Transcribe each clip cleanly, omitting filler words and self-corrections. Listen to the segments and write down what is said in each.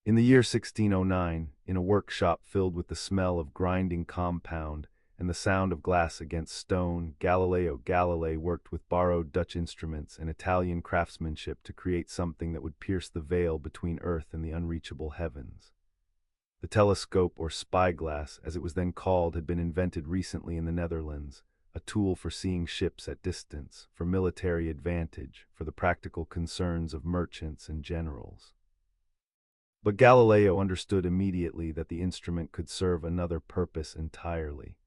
In the year 1609, in a workshop filled with the smell of grinding compound and the sound of glass against stone, Galileo Galilei worked with borrowed Dutch instruments and Italian craftsmanship to create something that would pierce the veil between Earth and the unreachable heavens. The telescope, or spyglass, as it was then called, had been invented recently in the Netherlands, a tool for seeing ships at distance, for military advantage, for the practical concerns of merchants and generals. But Galileo understood immediately that the instrument could serve another purpose entirely,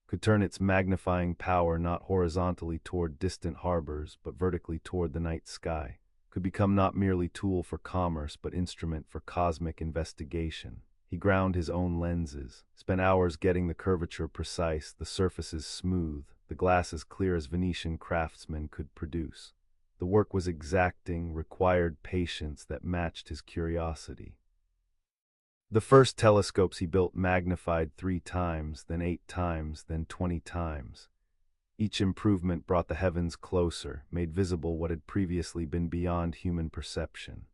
could turn its magnifying power not horizontally toward distant harbors, but vertically toward the night sky, could become not merely tool for commerce, but instrument for cosmic investigation. He ground his own lenses, spent hours getting the curvature precise, the surfaces smooth, the glass as clear as Venetian craftsmen could produce. The work was exacting, required patience that matched his curiosity. The first telescopes he built magnified 3 times, then 8 times, then 20 times. Each improvement brought the heavens closer, made visible what had previously been beyond human perception.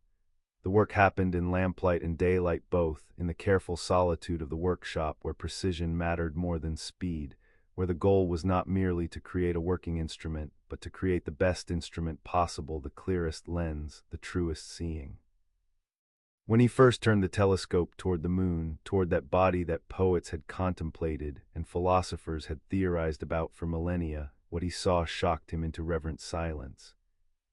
The work happened in lamplight and daylight both, in the careful solitude of the workshop where precision mattered more than speed, where the goal was not merely to create a working instrument, but to create the best instrument possible, the clearest lens, the truest seeing. When he first turned the telescope toward the moon, toward that body that poets had contemplated and philosophers had theorized about for millennia, what he saw shocked him into reverent silence.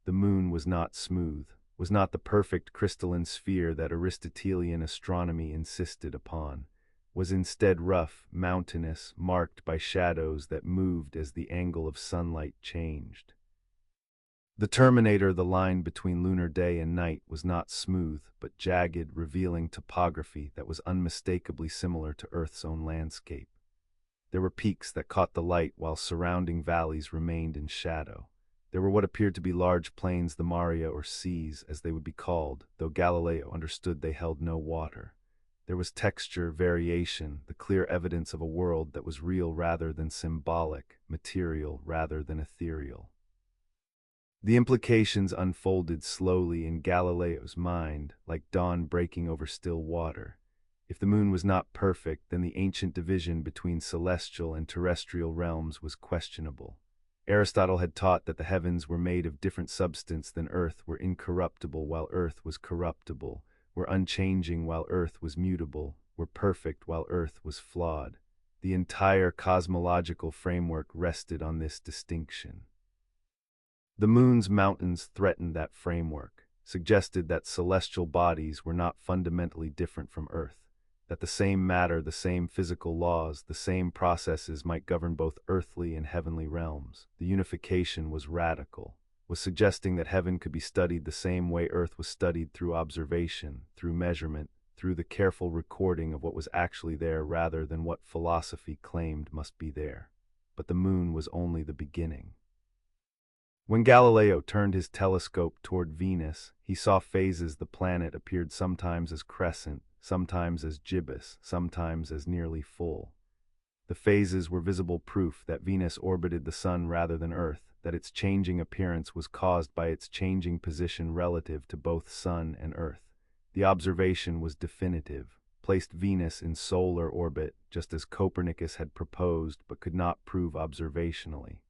The moon was not smooth, was not the perfect crystalline sphere that Aristotelian astronomy insisted upon, was instead rough, mountainous, marked by shadows that moved as the angle of sunlight changed. The terminator, the line between lunar day and night, was not smooth, but jagged, revealing topography that was unmistakably similar to Earth's own landscape. There were peaks that caught the light while surrounding valleys remained in shadow. There were what appeared to be large plains, the maria or seas, as they would be called, though Galileo understood they held no water. There was texture, variation, the clear evidence of a world that was real rather than symbolic, material rather than ethereal. The implications unfolded slowly in Galileo's mind, like dawn breaking over still water. If the moon was not perfect, then the ancient division between celestial and terrestrial realms was questionable. Aristotle had taught that the heavens were made of different substance than Earth, were incorruptible while Earth was corruptible, were unchanging while Earth was mutable, were perfect while Earth was flawed. The entire cosmological framework rested on this distinction. The moon's mountains threatened that framework, suggested that celestial bodies were not fundamentally different from Earth, that the same matter, the same physical laws, the same processes might govern both earthly and heavenly realms. The unification was radical, was suggesting that heaven could be studied the same way Earth was studied, through observation, through measurement, through the careful recording of what was actually there rather than what philosophy claimed must be there. But the moon was only the beginning. When Galileo turned his telescope toward Venus, he saw phases. The planet appeared sometimes as crescent, sometimes as gibbous, sometimes as nearly full. The phases were visible proof that Venus orbited the Sun rather than Earth, that its changing appearance was caused by its changing position relative to both Sun and Earth. The observation was definitive, placed Venus in solar orbit, just as Copernicus had proposed but could not prove observationally.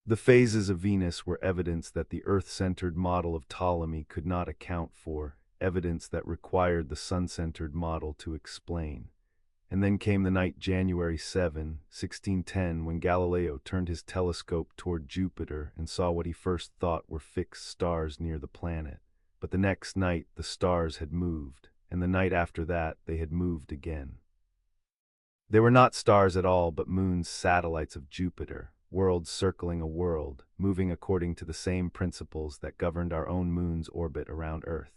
The phases of Venus were evidence that the Earth-centered model of Ptolemy could not account for, evidence that required the Sun-centered model to explain. And then came the night, January 7, 1610, when Galileo turned his telescope toward Jupiter and saw what he first thought were fixed stars near the planet. But the next night the stars had moved, and the night after that they had moved again. They were not stars at all, but moons, satellites of Jupiter, worlds circling a world, moving according to the same principles that governed our own moon's orbit around Earth.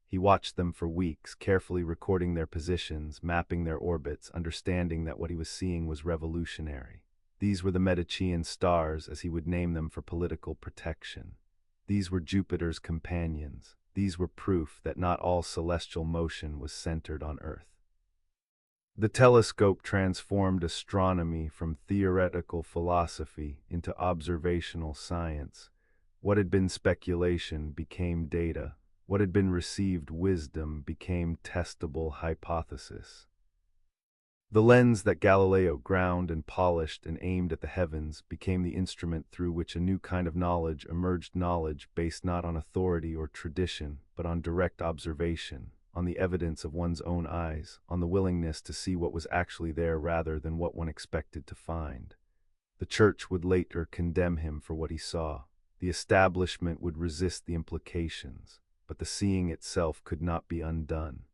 He watched them for weeks, carefully recording their positions, mapping their orbits, understanding that what he was seeing was revolutionary. These were the Medicean stars, as he would name them for political protection. These were Jupiter's companions. These were proof that not all celestial motion was centered on Earth. The telescope transformed astronomy from theoretical philosophy into observational science. What had been speculation became data. What had been received wisdom became testable hypothesis. The lens that Galileo ground and polished and aimed at the heavens became the instrument through which a new kind of knowledge emerged, knowledge based not on authority or tradition, but on direct observation, on the evidence of one's own eyes, on the willingness to see what was actually there rather than what one expected to find. The Church would later condemn him for what he saw. The establishment would resist the implications, but the seeing itself could not be undone.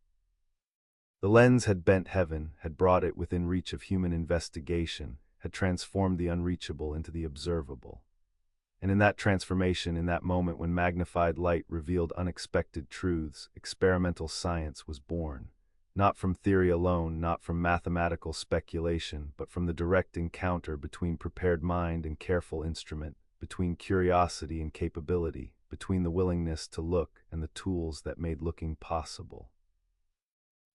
The lens had bent heaven, had brought it within reach of human investigation, had transformed the unreachable into the observable. And in that transformation, in that moment when magnified light revealed unexpected truths, experimental science was born. Not from theory alone, not from mathematical speculation, but from the direct encounter between prepared mind and careful instrument, between curiosity and capability, between the willingness to look and the tools that made looking possible.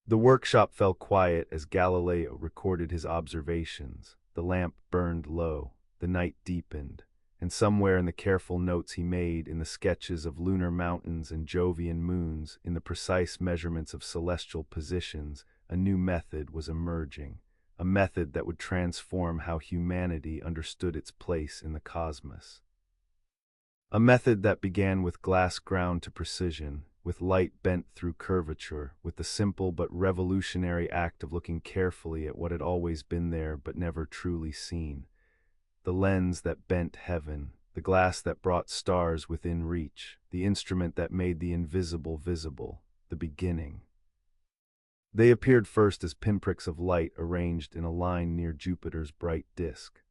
The workshop fell quiet as Galileo recorded his observations. The lamp burned low, the night deepened, and somewhere in the careful notes he made, in the sketches of lunar mountains and Jovian moons, in the precise measurements of celestial positions, a new method was emerging, a method that would transform how humanity understood its place in the cosmos. A method that began with glass ground to precision, with light bent through curvature, with the simple but revolutionary act of looking carefully at what had always been there but never truly seen. The lens that bent heaven, the glass that brought stars within reach, the instrument that made the invisible visible, the beginning. They appeared first as pinpricks of light arranged in a line near Jupiter's bright disk.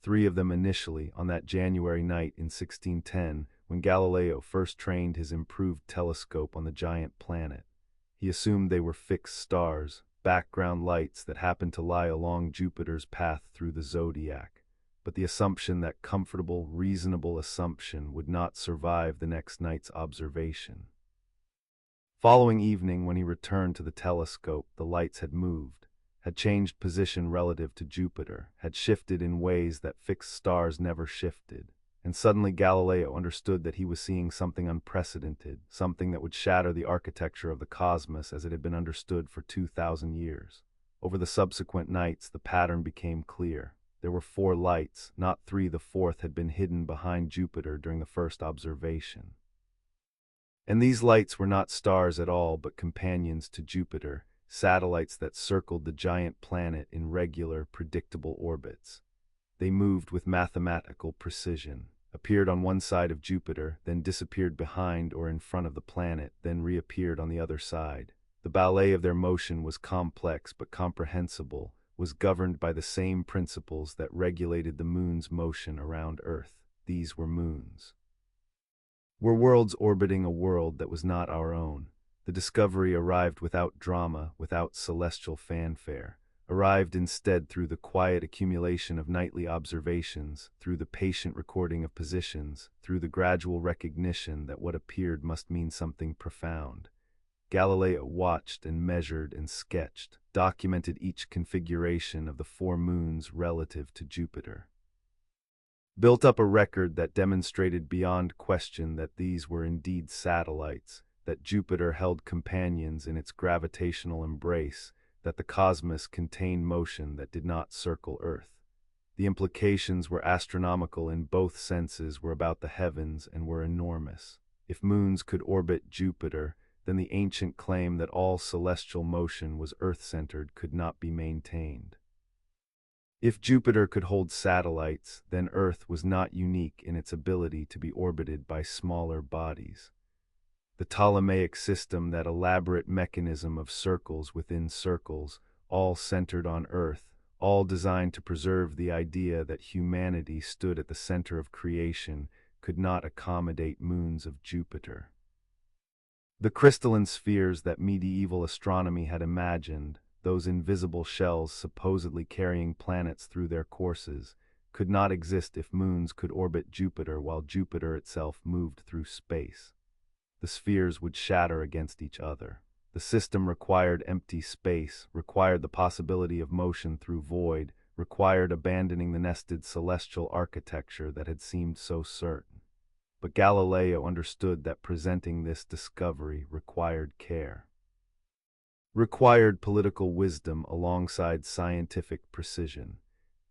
3 of them initially, on that January night in 1610, when Galileo first trained his improved telescope on the giant planet. He assumed they were fixed stars, background lights that happened to lie along Jupiter's path through the zodiac. But the assumption, that comfortable, reasonable assumption, would not survive the next night's observation. Following evening, when he returned to the telescope, the lights had moved, had changed position relative to Jupiter, had shifted in ways that fixed stars never shifted. And suddenly Galileo understood that he was seeing something unprecedented, something that would shatter the architecture of the cosmos as it had been understood for 2,000 years. Over the subsequent nights, the pattern became clear. There were 4 lights, not 3. The 4th had been hidden behind Jupiter during the first observation. And these lights were not stars at all, but companions to Jupiter, satellites that circled the giant planet in regular, predictable orbits. They moved with mathematical precision, appeared on one side of Jupiter, then disappeared behind or in front of the planet, then reappeared on the other side. The ballet of their motion was complex but comprehensible, was governed by the same principles that regulated the moon's motion around Earth. These were moons. Were worlds orbiting a world that was not our own. The discovery arrived without drama, without celestial fanfare, arrived instead through the quiet accumulation of nightly observations, through the patient recording of positions, through the gradual recognition that what appeared must mean something profound. Galileo watched and measured and sketched, documented each configuration of the 4 moons relative to Jupiter. Built up a record that demonstrated beyond question that these were indeed satellites, that Jupiter held companions in its gravitational embrace, that the cosmos contained motion that did not circle Earth. The implications were astronomical in both senses, were about the heavens, and were enormous. If moons could orbit Jupiter, then the ancient claim that all celestial motion was Earth-centered could not be maintained. If Jupiter could hold satellites, then Earth was not unique in its ability to be orbited by smaller bodies. The Ptolemaic system, that elaborate mechanism of circles within circles, all centered on Earth, all designed to preserve the idea that humanity stood at the center of creation, could not accommodate moons of Jupiter. The crystalline spheres that medieval astronomy had imagined, those invisible shells supposedly carrying planets through their courses, could not exist if moons could orbit Jupiter while Jupiter itself moved through space. The spheres would shatter against each other. The system required empty space, required the possibility of motion through void, required abandoning the nested celestial architecture that had seemed so certain. but Galileo understood that presenting this discovery required care. Required political wisdom alongside scientific precision.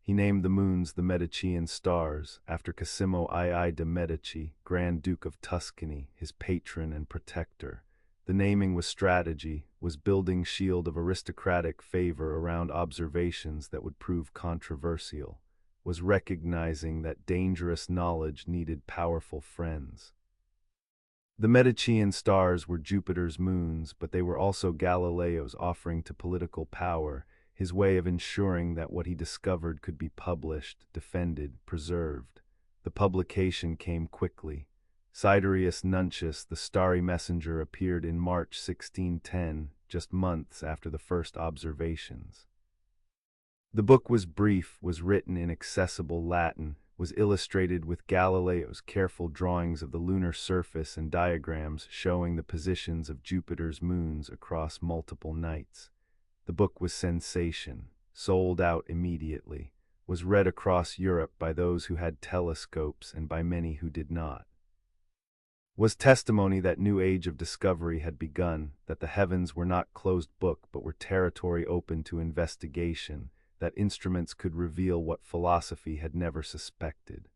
He named the moons the Medicean stars, after Cosimo II de' Medici, Grand Duke of Tuscany, his patron and protector. The naming was strategy, was building shield of aristocratic favor around observations that would prove controversial, was recognizing that dangerous knowledge needed powerful friends. The Medicean stars were Jupiter's moons, but they were also Galileo's offering to political power, his way of ensuring that what he discovered could be published, defended, preserved. The publication came quickly. Sidereus Nuncius, the starry messenger, appeared in March 1610, just months after the first observations. The book was brief, was written in accessible Latin, was illustrated with Galileo's careful drawings of the lunar surface and diagrams showing the positions of Jupiter's moons across multiple nights. The book was sensation, sold out immediately, was read across Europe by those who had telescopes and by many who did not. Was testimony that new age of discovery had begun, that the heavens were not closed book but were territory open to investigation, that instruments could reveal what philosophy had never suspected.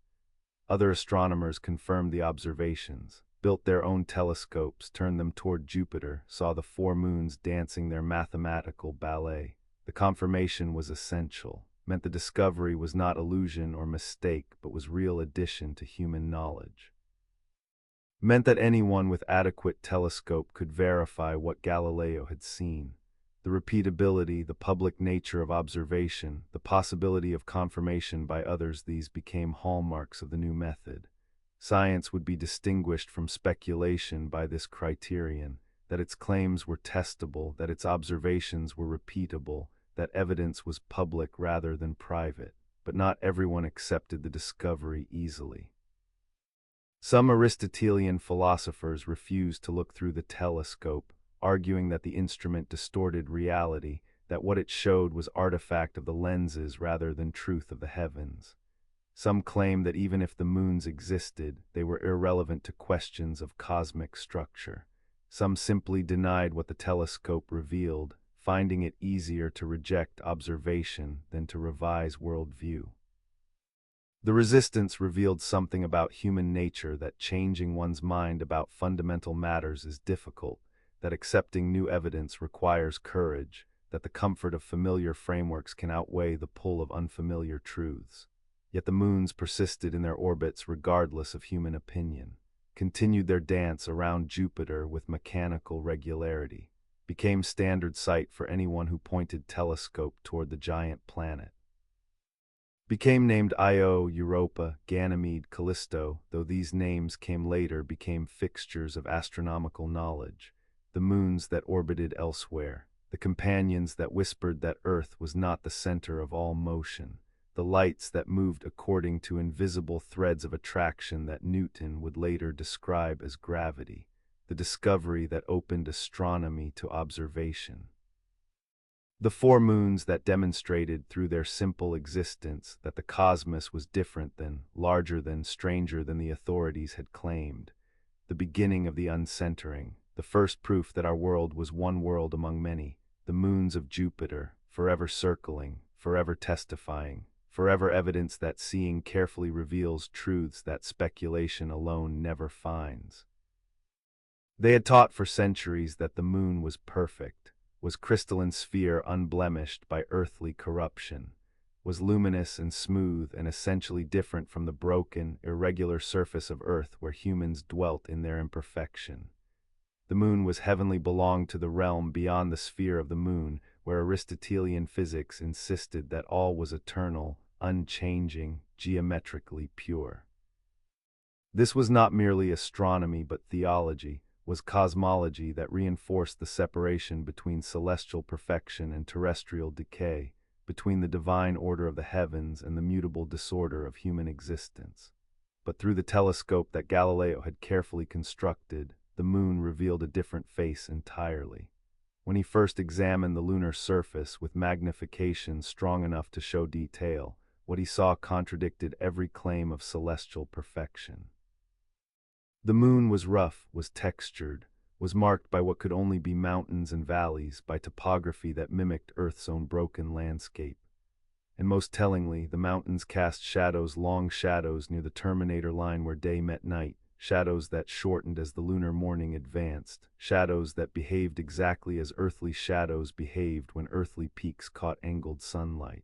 Other astronomers confirmed the observations, built their own telescopes, turned them toward Jupiter, saw the four moons dancing their mathematical ballet. The confirmation was essential, meant the discovery was not illusion or mistake but was real addition to human knowledge. Meant that anyone with adequate telescope could verify what Galileo had seen. The repeatability, the public nature of observation, the possibility of confirmation by others, these became hallmarks of the new method. Science would be distinguished from speculation by this criterion, that its claims were testable, that its observations were repeatable, that evidence was public rather than private. But not everyone accepted the discovery easily. Some Aristotelian philosophers refused to look through the telescope, arguing that the instrument distorted reality, that what it showed was artifact of the lenses rather than truth of the heavens. Some claimed that even if the moons existed, they were irrelevant to questions of cosmic structure. Some simply denied what the telescope revealed, finding it easier to reject observation than to revise worldview. The resistance revealed something about human nature, that changing one's mind about fundamental matters is difficult, that accepting new evidence requires courage, that the comfort of familiar frameworks can outweigh the pull of unfamiliar truths. Yet the moons persisted in their orbits regardless of human opinion, continued their dance around Jupiter with mechanical regularity, became standard sight for anyone who pointed telescope toward the giant planet. Became named Io, Europa, Ganymede, Callisto, though these names came later, became fixtures of astronomical knowledge. The moons that orbited elsewhere, the companions that whispered that Earth was not the center of all motion, the lights that moved according to invisible threads of attraction that Newton would later describe as gravity, the discovery that opened astronomy to observation. The four moons that demonstrated through their simple existence that the cosmos was different than, larger than, stranger than the authorities had claimed. The beginning of the uncentering, the first proof that our world was one world among many, the moons of Jupiter, forever circling, forever testifying, forever evidence that seeing carefully reveals truths that speculation alone never finds. They had taught for centuries that the moon was perfect, was crystalline sphere unblemished by earthly corruption, was luminous and smooth and essentially different from the broken, irregular surface of Earth where humans dwelt in their imperfection. The moon was heavenly, belonged to the realm beyond the sphere of the moon, where Aristotelian physics insisted that all was eternal, unchanging, geometrically pure. This was not merely astronomy but theology, was cosmology that reinforced the separation between celestial perfection and terrestrial decay, between the divine order of the heavens and the mutable disorder of human existence. But through the telescope that Galileo had carefully constructed, the moon revealed a different face entirely. When he first examined the lunar surface with magnification strong enough to show detail, what he saw contradicted every claim of celestial perfection. The moon was rough, was textured, was marked by what could only be mountains and valleys, by topography that mimicked Earth's own broken landscape. And most tellingly, the mountains cast shadows, long shadows near the terminator line where day met night, shadows that shortened as the lunar morning advanced, shadows that behaved exactly as earthly shadows behaved when earthly peaks caught angled sunlight.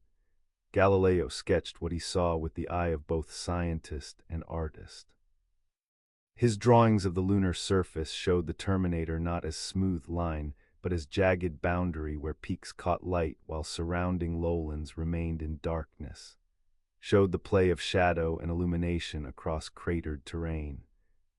Galileo sketched what he saw with the eye of both scientist and artist. His drawings of the lunar surface showed the terminator not as smooth line, but as jagged boundary where peaks caught light while surrounding lowlands remained in darkness, showed the play of shadow and illumination across cratered terrain,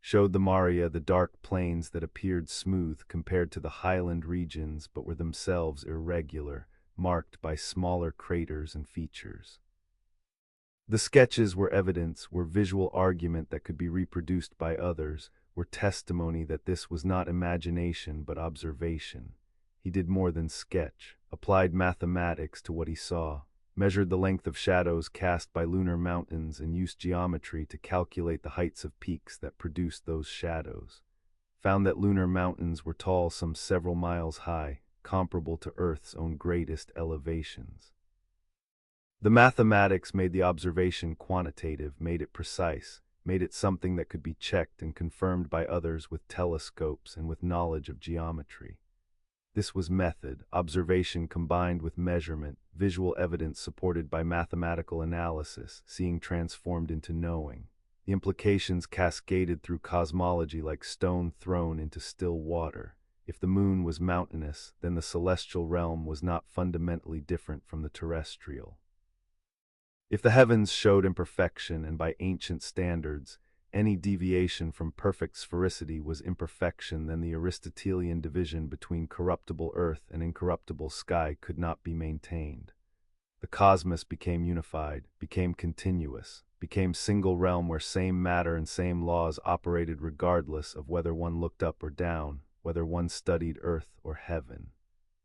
showed the Maria the dark plains that appeared smooth compared to the highland regions but were themselves irregular, marked by smaller craters and features. The sketches were evidence, were visual argument that could be reproduced by others, were testimony that this was not imagination but observation. He did more than sketch, applied mathematics to what he saw, measured the length of shadows cast by lunar mountains and used geometry to calculate the heights of peaks that produced those shadows, found that lunar mountains were tall some several miles high, comparable to Earth's own greatest elevations. The mathematics made the observation quantitative, made it precise, made it something that could be checked and confirmed by others with telescopes and with knowledge of geometry. This was method, observation combined with measurement, visual evidence supported by mathematical analysis, seeing transformed into knowing. The implications cascaded through cosmology like stone thrown into still water. If the moon was mountainous, then the celestial realm was not fundamentally different from the terrestrial. If the heavens showed imperfection, and by ancient standards, any deviation from perfect sphericity was imperfection, then the Aristotelian division between corruptible earth and incorruptible sky could not be maintained. The cosmos became unified, became continuous, became single realm where same matter and same laws operated regardless of whether one looked up or down, whether one studied earth or heaven.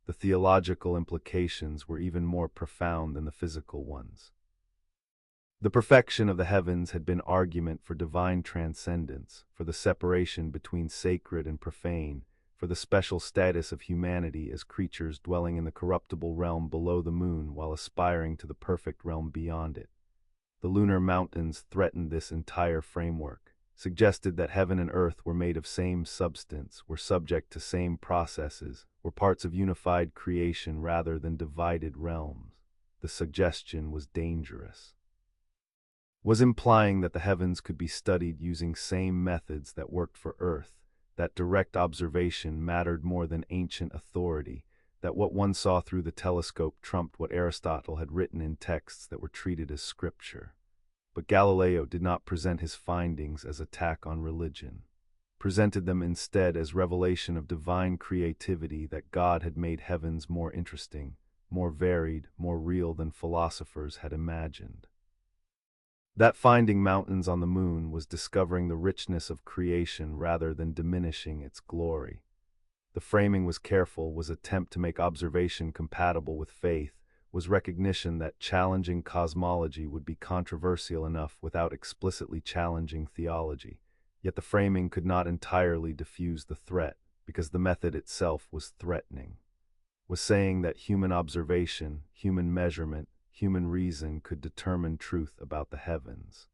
The theological implications were even more profound than the physical ones. The perfection of the heavens had been argument for divine transcendence, for the separation between sacred and profane, for the special status of humanity as creatures dwelling in the corruptible realm below the moon while aspiring to the perfect realm beyond it. The lunar mountains threatened this entire framework, suggested that heaven and earth were made of same substance, were subject to same processes, were parts of unified creation rather than divided realms. The suggestion was dangerous. Was implying that the heavens could be studied using same methods that worked for Earth, that direct observation mattered more than ancient authority, that what one saw through the telescope trumped what Aristotle had written in texts that were treated as scripture. But Galileo did not present his findings as attack on religion, presented them instead as revelation of divine creativity, that God had made heavens more interesting, more varied, more real than philosophers had imagined. That finding mountains on the moon was discovering the richness of creation rather than diminishing its glory. The framing was careful, was attempt to make observation compatible with faith, was recognition that challenging cosmology would be controversial enough without explicitly challenging theology. Yet the framing could not entirely diffuse the threat, because the method itself was threatening. Was saying that human observation, human measurement, human reason could determine truth about the heavens.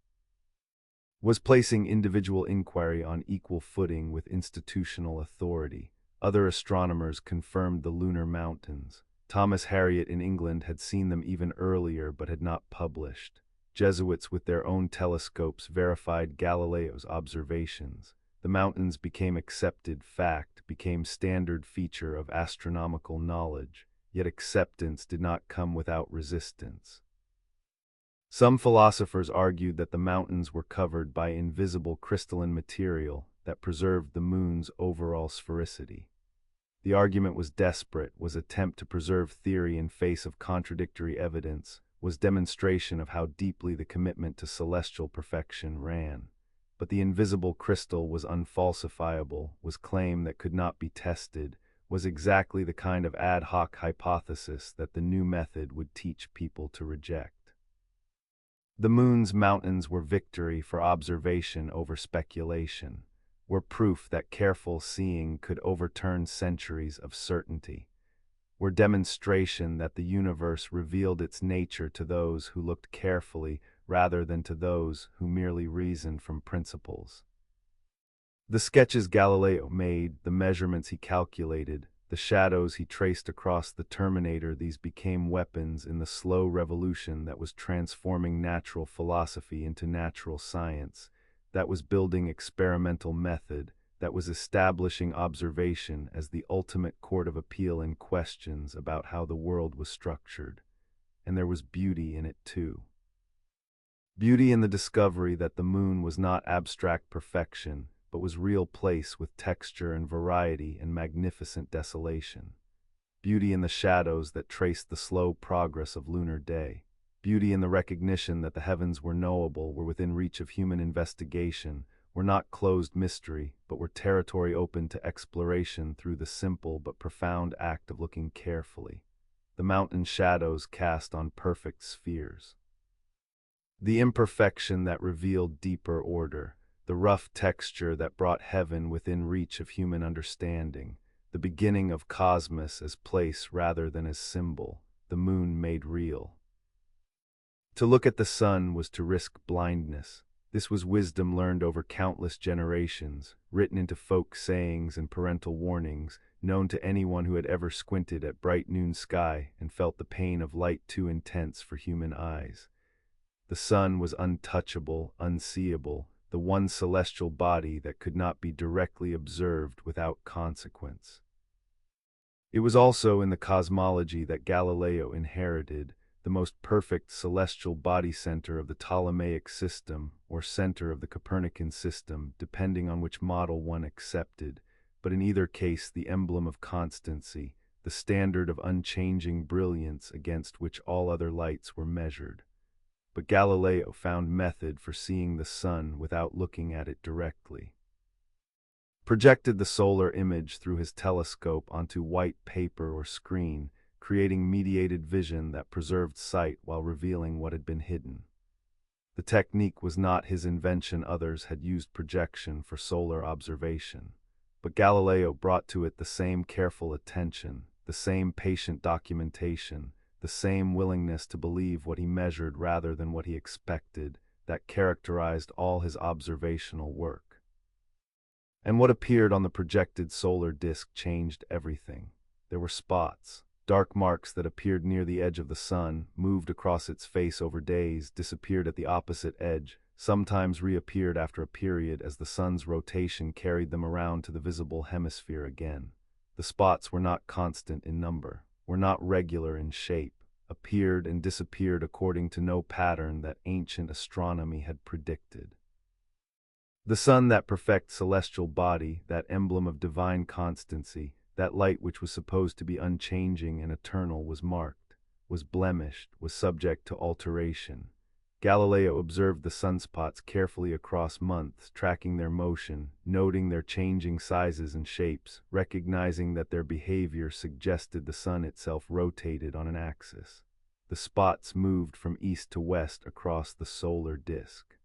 Was placing individual inquiry on equal footing with institutional authority. Other astronomers confirmed the lunar mountains. Thomas Harriot in England had seen them even earlier but had not published. Jesuits with their own telescopes verified Galileo's observations. The mountains became accepted fact, became standard feature of astronomical knowledge. Yet acceptance did not come without resistance. Some philosophers argued that the mountains were covered by invisible crystalline material that preserved the moon's overall sphericity. The argument was desperate, was attempt to preserve theory in face of contradictory evidence, was demonstration of how deeply the commitment to celestial perfection ran. But the invisible crystal was unfalsifiable, was claim that could not be tested, was exactly the kind of ad hoc hypothesis that the new method would teach people to reject. The moon's mountains were victory for observation over speculation. were proof that careful seeing could overturn centuries of certainty, were demonstration that the universe revealed its nature to those who looked carefully rather than to those who merely reasoned from principles. The sketches Galileo made, the measurements he calculated, the shadows he traced across the terminator, these became weapons in the slow revolution that was transforming natural philosophy into natural science, that was building experimental method, that was establishing observation as the ultimate court of appeal in questions about how the world was structured. And there was beauty in it too. Beauty in the discovery that the moon was not abstract perfection, but was real place with texture and variety and magnificent desolation. Beauty in the shadows that traced the slow progress of lunar day. Beauty in the recognition that the heavens were knowable, were within reach of human investigation, were not closed mystery, but were territory open to exploration through the simple but profound act of looking carefully. The mountain shadows cast on perfect spheres. The imperfection that revealed deeper order, the rough texture that brought heaven within reach of human understanding, the beginning of cosmos as place rather than as symbol, the moon made real. To look at the sun was to risk blindness. This was wisdom learned over countless generations, written into folk sayings and parental warnings, known to anyone who had ever squinted at bright noon sky and felt the pain of light too intense for human eyes. The sun was untouchable, unseeable, the one celestial body that could not be directly observed without consequence. It was also in the cosmology that Galileo inherited, the most perfect celestial body center of the Ptolemaic system, or center of the Copernican system, depending on which model one accepted, but in either case the emblem of constancy, the standard of unchanging brilliance against which all other lights were measured. But Galileo found method for seeing the sun without looking at it directly. Projected the solar image through his telescope onto white paper or screen, creating mediated vision that preserved sight while revealing what had been hidden. The technique was not his invention. Others had used projection for solar observation, but Galileo brought to it the same careful attention, the same patient documentation, the same willingness to believe what he measured rather than what he expected, that characterized all his observational work. And what appeared on the projected solar disk changed everything. There were spots, dark marks that appeared near the edge of the sun, moved across its face over days, disappeared at the opposite edge, sometimes reappeared after a period as the sun's rotation carried them around to the visible hemisphere again. The spots were not constant in number, were not regular in shape, appeared and disappeared according to no pattern that ancient astronomy had predicted. The sun, that perfect celestial body, that emblem of divine constancy, that light which was supposed to be unchanging and eternal, was marked, was blemished, was subject to alteration. Galileo observed the sunspots carefully across months, tracking their motion, noting their changing sizes and shapes, recognizing that their behavior suggested the sun itself rotated on an axis. The spots moved from east to west across the solar disk.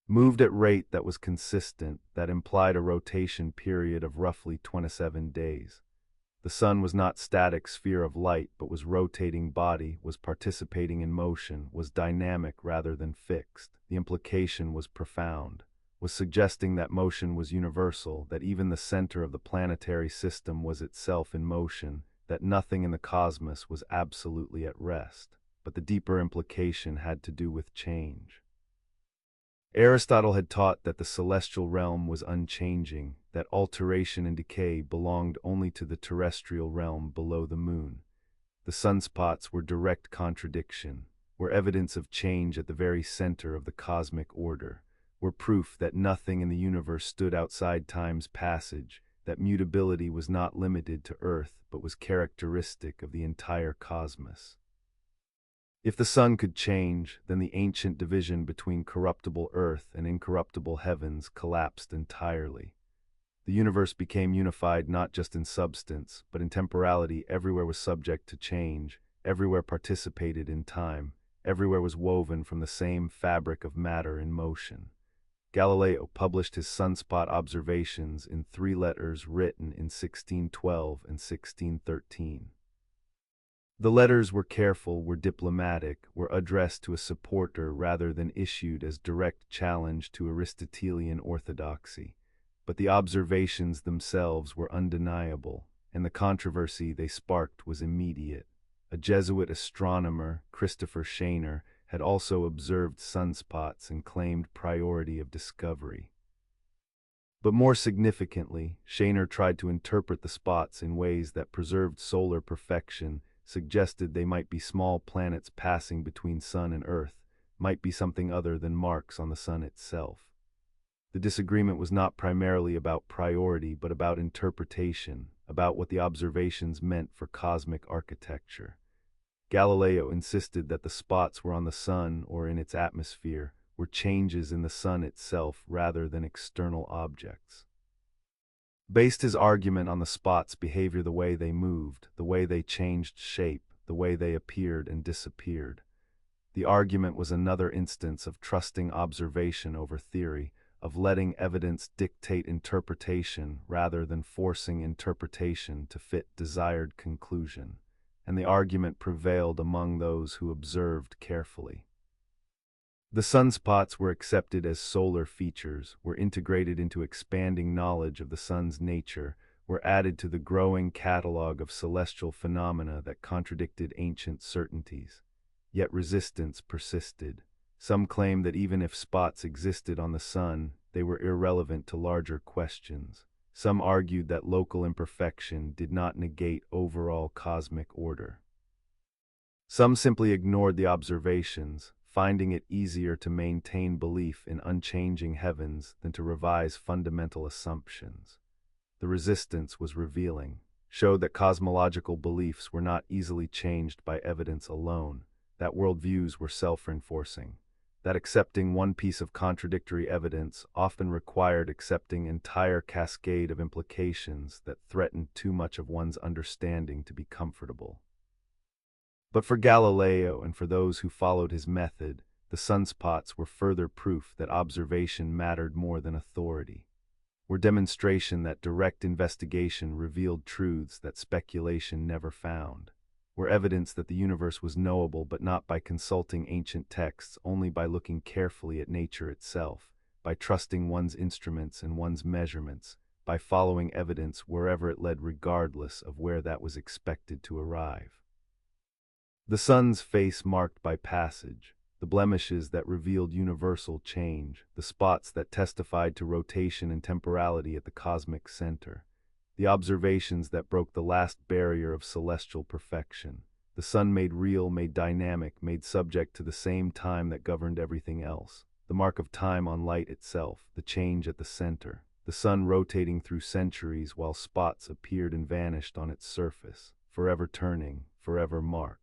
Moved at rate that was consistent, that implied a rotation period of roughly 27 days. The sun was not static sphere of light, but was rotating body, was participating in motion, was dynamic rather than fixed. The implication was profound, was suggesting that motion was universal, that even the center of the planetary system was itself in motion, that nothing in the cosmos was absolutely at rest. But the deeper implication had to do with change. Aristotle had taught that the celestial realm was unchanging, that alteration and decay belonged only to the terrestrial realm below the moon. The sunspots were direct contradiction, were evidence of change at the very center of the cosmic order, were proof that nothing in the universe stood outside time's passage, that mutability was not limited to Earth but was characteristic of the entire cosmos. If the sun could change, then the ancient division between corruptible earth and incorruptible heavens collapsed entirely. The universe became unified not just in substance, but in temporality. Everywhere was subject to change, everywhere participated in time, everywhere was woven from the same fabric of matter in motion. Galileo published his sunspot observations in 3 letters written in 1612 and 1613. The letters were careful, were diplomatic, were addressed to a supporter rather than issued as direct challenge to Aristotelian orthodoxy. But the observations themselves were undeniable, and the controversy they sparked was immediate. A Jesuit astronomer, Christopher Shaner, had also observed sunspots and claimed priority of discovery. But more significantly, Shaner tried to interpret the spots in ways that preserved solar perfection, suggested they might be small planets passing between Sun and Earth, might be something other than marks on the Sun itself. The disagreement was not primarily about priority, but about interpretation, about what the observations meant for cosmic architecture. Galileo insisted that the spots were on the Sun or in its atmosphere, were changes in the Sun itself rather than external objects. Based his argument on the spots' behavior, the way they moved, the way they changed shape, the way they appeared and disappeared. The argument was another instance of trusting observation over theory, of letting evidence dictate interpretation rather than forcing interpretation to fit desired conclusion, and the argument prevailed among those who observed carefully. The sunspots were accepted as solar features, were integrated into expanding knowledge of the Sun's nature, were added to the growing catalog of celestial phenomena that contradicted ancient certainties. Yet resistance persisted. Some claimed that even if spots existed on the Sun, they were irrelevant to larger questions. Some argued that local imperfection did not negate overall cosmic order. Some simply ignored the observations, finding it easier to maintain belief in unchanging heavens than to revise fundamental assumptions. The resistance was revealing, showed that cosmological beliefs were not easily changed by evidence alone, that worldviews were self-reinforcing, that accepting one piece of contradictory evidence often required accepting an entire cascade of implications that threatened too much of one's understanding to be comfortable. But for Galileo and for those who followed his method, the sunspots were further proof that observation mattered more than authority, were demonstration that direct investigation revealed truths that speculation never found, were evidence that the universe was knowable but not by consulting ancient texts, only by looking carefully at nature itself, by trusting one's instruments and one's measurements, by following evidence wherever it led regardless of where that was expected to arrive. The Sun's face marked by passage, the blemishes that revealed universal change, the spots that testified to rotation and temporality at the cosmic center, the observations that broke the last barrier of celestial perfection. The Sun made real, made dynamic, made subject to the same time that governed everything else, the mark of time on light itself, the change at the center, the Sun rotating through centuries while spots appeared and vanished on its surface, forever turning, forever marked.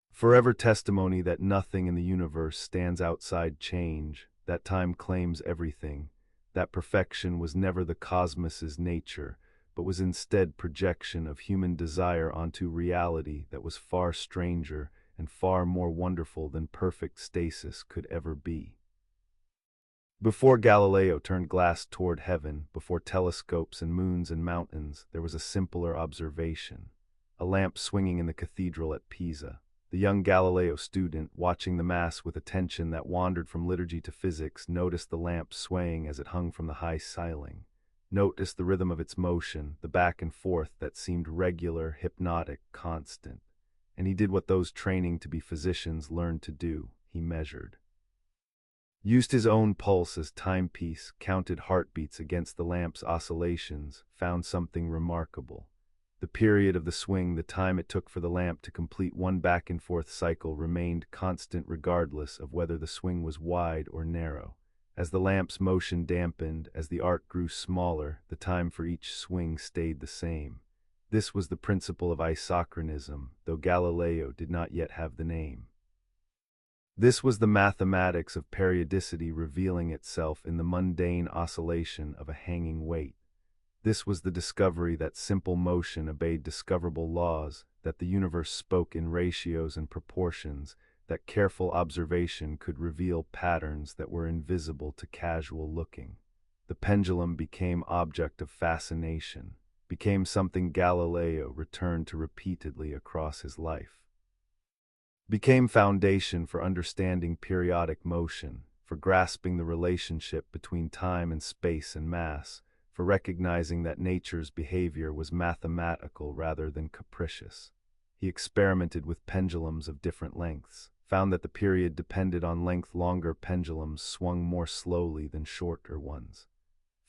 Forever testimony that nothing in the universe stands outside change, that time claims everything, that perfection was never the cosmos's nature, but was instead projection of human desire onto reality that was far stranger and far more wonderful than perfect stasis could ever be. Before Galileo turned glass toward heaven, before telescopes and moons and mountains, there was a simpler observation. A lamp swinging in the cathedral at Pisa. The young Galileo student, watching the Mass with attention that wandered from liturgy to physics, noticed the lamp swaying as it hung from the high ceiling, noticed the rhythm of its motion, the back and forth that seemed regular, hypnotic, constant. And he did what those training to be physicians learned to do. He measured. Used his own pulse as timepiece, counted heartbeats against the lamp's oscillations, found something remarkable. The period of the swing, the time it took for the lamp to complete one back-and-forth cycle, remained constant regardless of whether the swing was wide or narrow. As the lamp's motion dampened, as the arc grew smaller, the time for each swing stayed the same. This was the principle of isochronism, though Galileo did not yet have the name. This was the mathematics of periodicity revealing itself in the mundane oscillation of a hanging weight. This was the discovery that simple motion obeyed discoverable laws, that the universe spoke in ratios and proportions, that careful observation could reveal patterns that were invisible to casual looking. The pendulum became object of fascination, became something Galileo returned to repeatedly across his life. Became foundation for understanding periodic motion, for grasping the relationship between time and space and mass, for recognizing that nature's behavior was mathematical rather than capricious. He experimented with pendulums of different lengths, found that the period depended on length. Longer pendulums swung more slowly than shorter ones.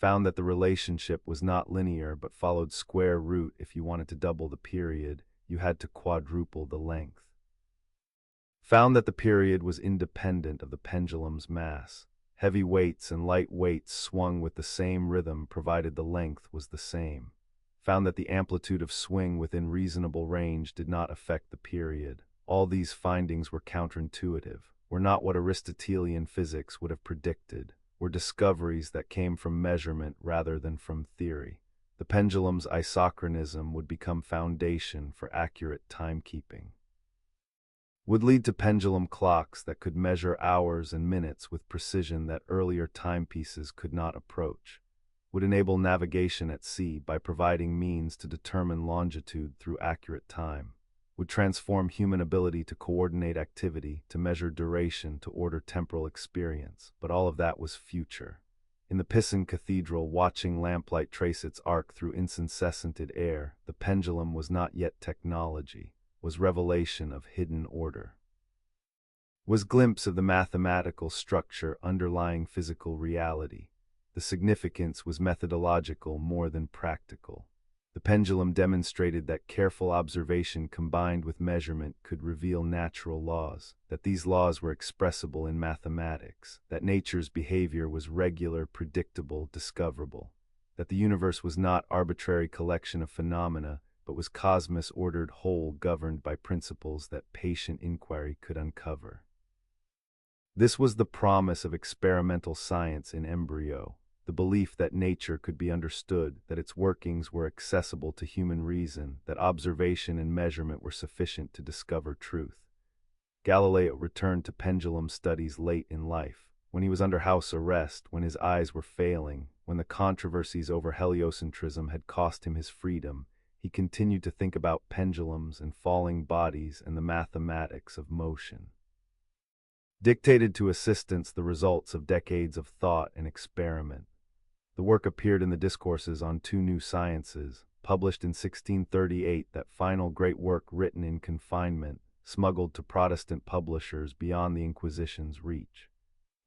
Found that the relationship was not linear but followed square root. If you wanted to double the period, you had to quadruple the length. Found that the period was independent of the pendulum's mass. Heavy weights and light weights swung with the same rhythm provided the length was the same. Found that the amplitude of swing within reasonable range did not affect the period. All these findings were counterintuitive, were not what Aristotelian physics would have predicted, were discoveries that came from measurement rather than from theory. The pendulum's isochronism would become foundation for accurate timekeeping. Would lead to pendulum clocks that could measure hours and minutes with precision that earlier timepieces could not approach. Would enable navigation at sea by providing means to determine longitude through accurate time. Would transform human ability to coordinate activity, to measure duration, to order temporal experience. But all of that was future. In the Pisan Cathedral, watching lamplight trace its arc through incandescent air, the pendulum was not yet technology, was revelation of hidden order. Was glimpse of the mathematical structure underlying physical reality. The significance was methodological more than practical. The pendulum demonstrated that careful observation combined with measurement could reveal natural laws, that these laws were expressible in mathematics, that nature's behavior was regular, predictable, discoverable, that the universe was not an arbitrary collection of phenomena, but was cosmos ordered whole governed by principles that patient inquiry could uncover. This was the promise of experimental science in embryo. The belief that nature could be understood, that its workings were accessible to human reason, that observation and measurement were sufficient to discover truth. Galileo returned to pendulum studies late in life, when he was under house arrest, when his eyes were failing, when the controversies over heliocentrism had cost him his freedom. He continued to think about pendulums and falling bodies and the mathematics of motion. Dictated to assistants the results of decades of thought and experiment. The work appeared in the Discourses on Two New Sciences, published in 1638, that final great work written in confinement, smuggled to Protestant publishers beyond the Inquisition's reach.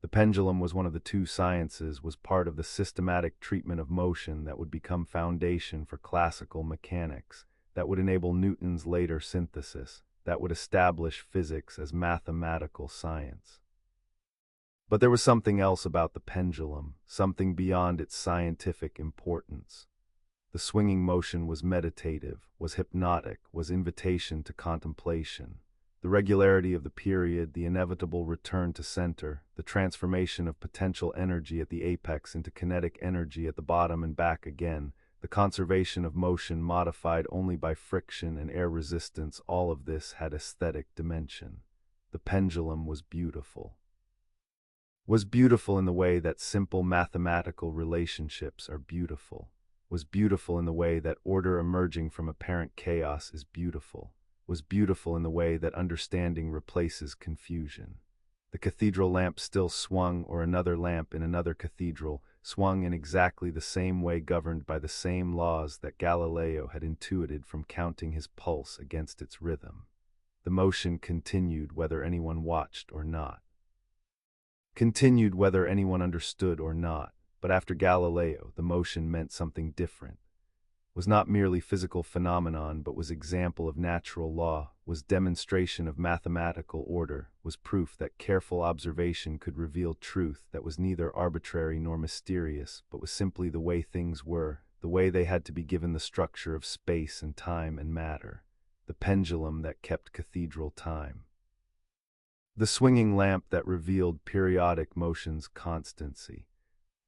The pendulum was one of the two sciences, was part of the systematic treatment of motion that would become foundation for classical mechanics, that would enable Newton's later synthesis, that would establish physics as mathematical science. But there was something else about the pendulum, something beyond its scientific importance. The swinging motion was meditative, was hypnotic, was invitation to contemplation. The regularity of the period, the inevitable return to center, the transformation of potential energy at the apex into kinetic energy at the bottom and back again, the conservation of motion modified only by friction and air resistance, all of this had aesthetic dimension. The pendulum was beautiful. Was beautiful in the way that simple mathematical relationships are beautiful. Was beautiful in the way that order emerging from apparent chaos is beautiful. Was beautiful in the way that understanding replaces confusion. The cathedral lamp still swung, or another lamp in another cathedral, swung in exactly the same way, governed by the same laws that Galileo had intuited from counting his pulse against its rhythm. The motion continued whether anyone watched or not. Continued whether anyone understood or not, but after Galileo, the motion meant something different. Was not merely physical phenomenon, but was example of natural law, was demonstration of mathematical order, was proof that careful observation could reveal truth that was neither arbitrary nor mysterious, but was simply the way things were, the way they had to be given the structure of space and time and matter, the pendulum that kept cathedral time. The swinging lamp that revealed periodic motion's constancy.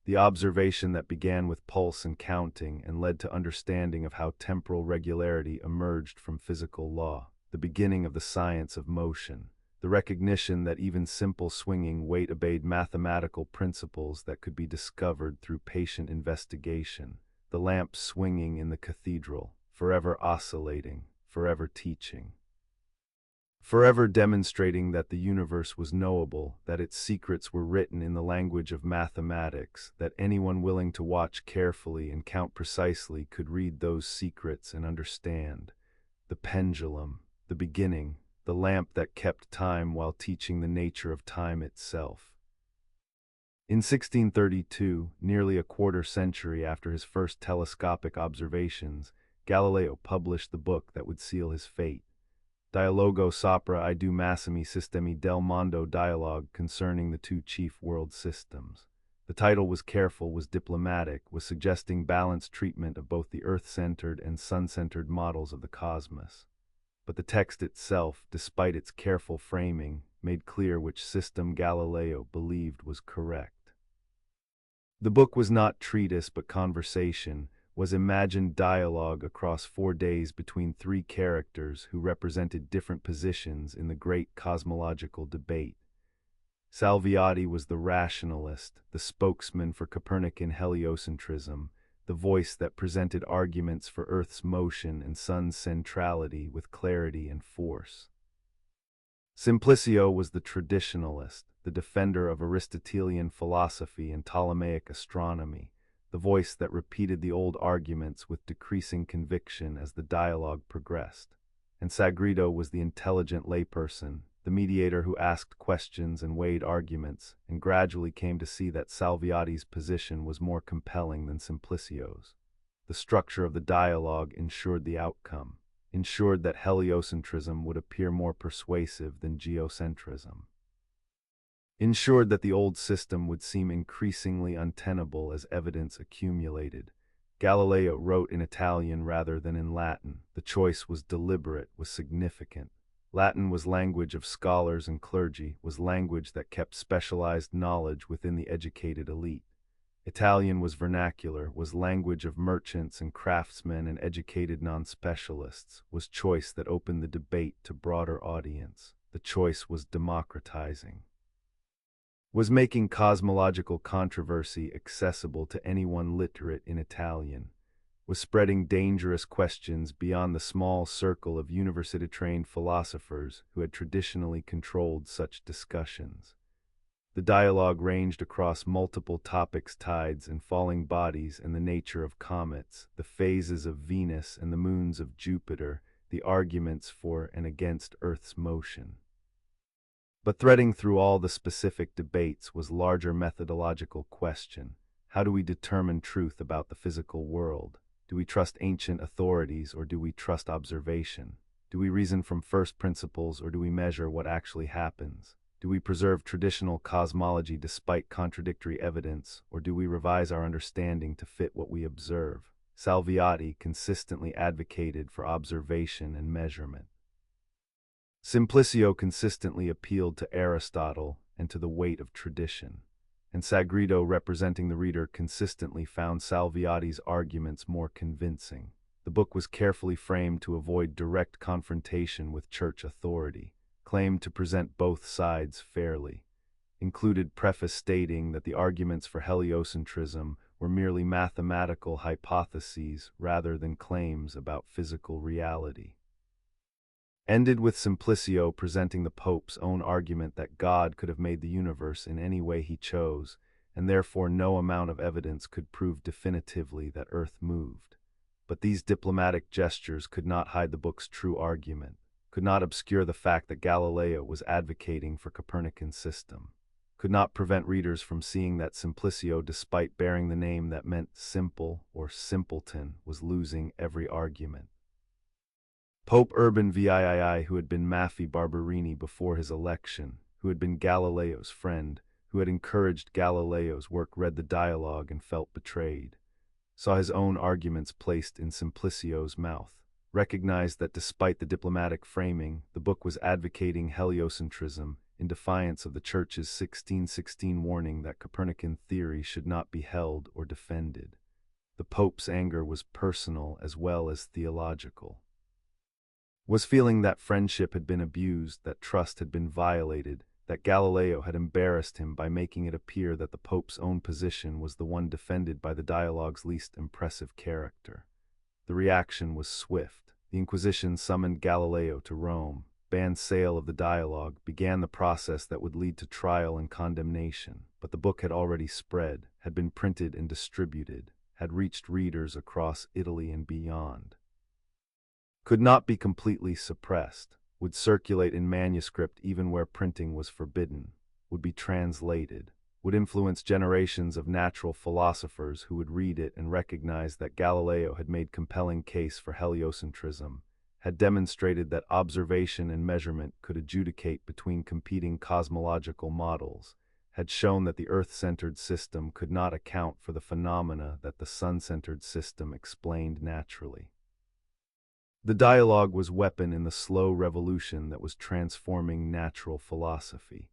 The observation that began with pulse and counting and led to understanding of how temporal regularity emerged from physical law. The beginning of the science of motion. the recognition that even simple swinging weight obeyed mathematical principles that could be discovered through patient investigation, the lamp swinging in the cathedral, forever oscillating, forever teaching. Forever demonstrating that the universe was knowable, that its secrets were written in the language of mathematics, that anyone willing to watch carefully and count precisely could read those secrets and understand. The pendulum, the beginning, the lamp that kept time while teaching the nature of time itself. In 1632, nearly a quarter century after his first telescopic observations, Galileo published the book that would seal his fate. Dialogo sopra I due massimi sistemi del mondo, dialogue concerning the two chief world systems. The title was careful, was diplomatic, was suggesting balanced treatment of both the earth-centered and sun-centered models of the cosmos. But the text itself, despite its careful framing, made clear which system Galileo believed was correct. The book was not treatise but conversation, was imagined dialogue across 4 days between 3 characters who represented different positions in the great cosmological debate. Salviati was the rationalist, the spokesman for Copernican heliocentrism, the voice that presented arguments for Earth's motion and Sun's centrality with clarity and force. Simplicio was the traditionalist, the defender of Aristotelian philosophy and Ptolemaic astronomy, the voice that repeated the old arguments with decreasing conviction as the dialogue progressed. And Sagredo was the intelligent layperson, the mediator who asked questions and weighed arguments, and gradually came to see that Salviati's position was more compelling than Simplicio's. The structure of the dialogue ensured the outcome, ensured that heliocentrism would appear more persuasive than geocentrism, ensured that the old system would seem increasingly untenable as evidence accumulated. Galileo wrote in Italian rather than in Latin. The choice was deliberate, was significant. Latin was language of scholars and clergy, was language that kept specialized knowledge within the educated elite. Italian was vernacular, was language of merchants and craftsmen and educated non-specialists, was choice that opened the debate to broader audience. The choice was democratizing, was making cosmological controversy accessible to anyone literate in Italian, was spreading dangerous questions beyond the small circle of university-trained philosophers who had traditionally controlled such discussions. The dialogue ranged across multiple topics: tides and falling bodies and the nature of comets, the phases of Venus and the moons of Jupiter, the arguments for and against Earth's motion. But threading through all the specific debates was larger methodological question. How do we determine truth about the physical world? Do we trust ancient authorities or do we trust observation? Do we reason from first principles or do we measure what actually happens? Do we preserve traditional cosmology despite contradictory evidence, or do we revise our understanding to fit what we observe? Salviati consistently advocated for observation and measurement. Simplicio consistently appealed to Aristotle and to the weight of tradition. And Sagredo, representing the reader, consistently found Salviati's arguments more convincing. The book was carefully framed to avoid direct confrontation with church authority, claimed to present both sides fairly, included preface stating that the arguments for heliocentrism were merely mathematical hypotheses rather than claims about physical reality. Ended with Simplicio presenting the Pope's own argument that God could have made the universe in any way he chose, and therefore no amount of evidence could prove definitively that Earth moved. But these diplomatic gestures could not hide the book's true argument, could not obscure the fact that Galileo was advocating for Copernican system, could not prevent readers from seeing that Simplicio, despite bearing the name that meant simple or simpleton, was losing every argument. Pope Urban VIII, who had been Maffi Barberini before his election, who had been Galileo's friend, who had encouraged Galileo's work, read the dialogue and felt betrayed, saw his own arguments placed in Simplicio's mouth, recognized that despite the diplomatic framing, the book was advocating heliocentrism in defiance of the Church's 1616 warning that Copernican theory should not be held or defended. The Pope's anger was personal as well as theological. was feeling that friendship had been abused, that trust had been violated, that Galileo had embarrassed him by making it appear that the Pope's own position was the one defended by the dialogue's least impressive character. The reaction was swift. The Inquisition summoned Galileo to Rome, banned sale of the dialogue, began the process that would lead to trial and condemnation. But the book had already spread, had been printed and distributed, had reached readers across Italy and beyond. Could not be completely suppressed, would circulate in manuscript even where printing was forbidden, would be translated, would influence generations of natural philosophers who would read it and recognize that Galileo had made compelling case for heliocentrism, had demonstrated that observation and measurement could adjudicate between competing cosmological models, had shown that the Earth-centered system could not account for the phenomena that the Sun-centered system explained naturally. The dialogue was weapon in the slow revolution that was transforming natural philosophy.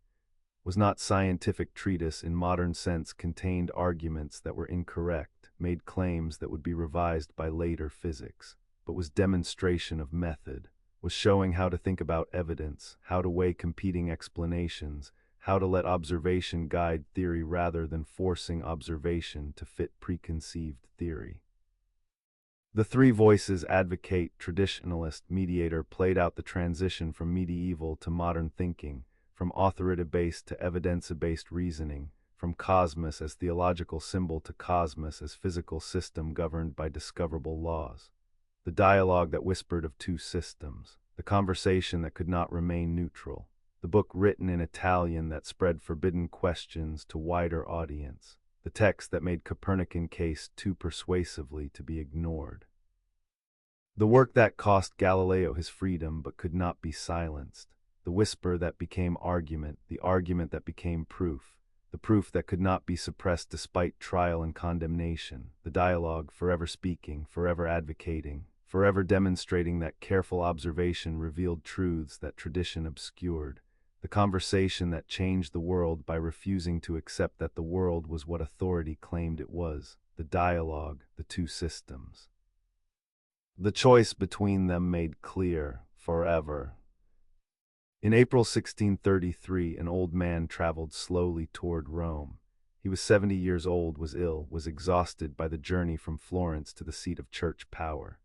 Was not scientific treatise in modern sense contained arguments that were incorrect, made claims that would be revised by later physics, but was demonstration of method, was showing how to think about evidence, how to weigh competing explanations, how to let observation guide theory rather than forcing observation to fit preconceived theory. The three voices, advocate, traditionalist, mediator, played out the transition from medieval to modern thinking, from authoritative-based to evidence-based reasoning, from cosmos as theological symbol to cosmos as physical system governed by discoverable laws. The dialogue that whispered of two systems, the conversation that could not remain neutral, the book written in Italian that spread forbidden questions to wider audience, the text that made Copernican case too persuasively to be ignored. The work that cost Galileo his freedom but could not be silenced, the whisper that became argument, the argument that became proof, the proof that could not be suppressed despite trial and condemnation, the dialogue forever speaking, forever advocating, forever demonstrating that careful observation revealed truths that tradition obscured, the conversation that changed the world by refusing to accept that the world was what authority claimed it was, the dialogue, the two systems. The choice between them made clear, forever. In April 1633, an old man traveled slowly toward Rome. He was 70 years old, was ill, was exhausted by the journey from Florence to the seat of church power.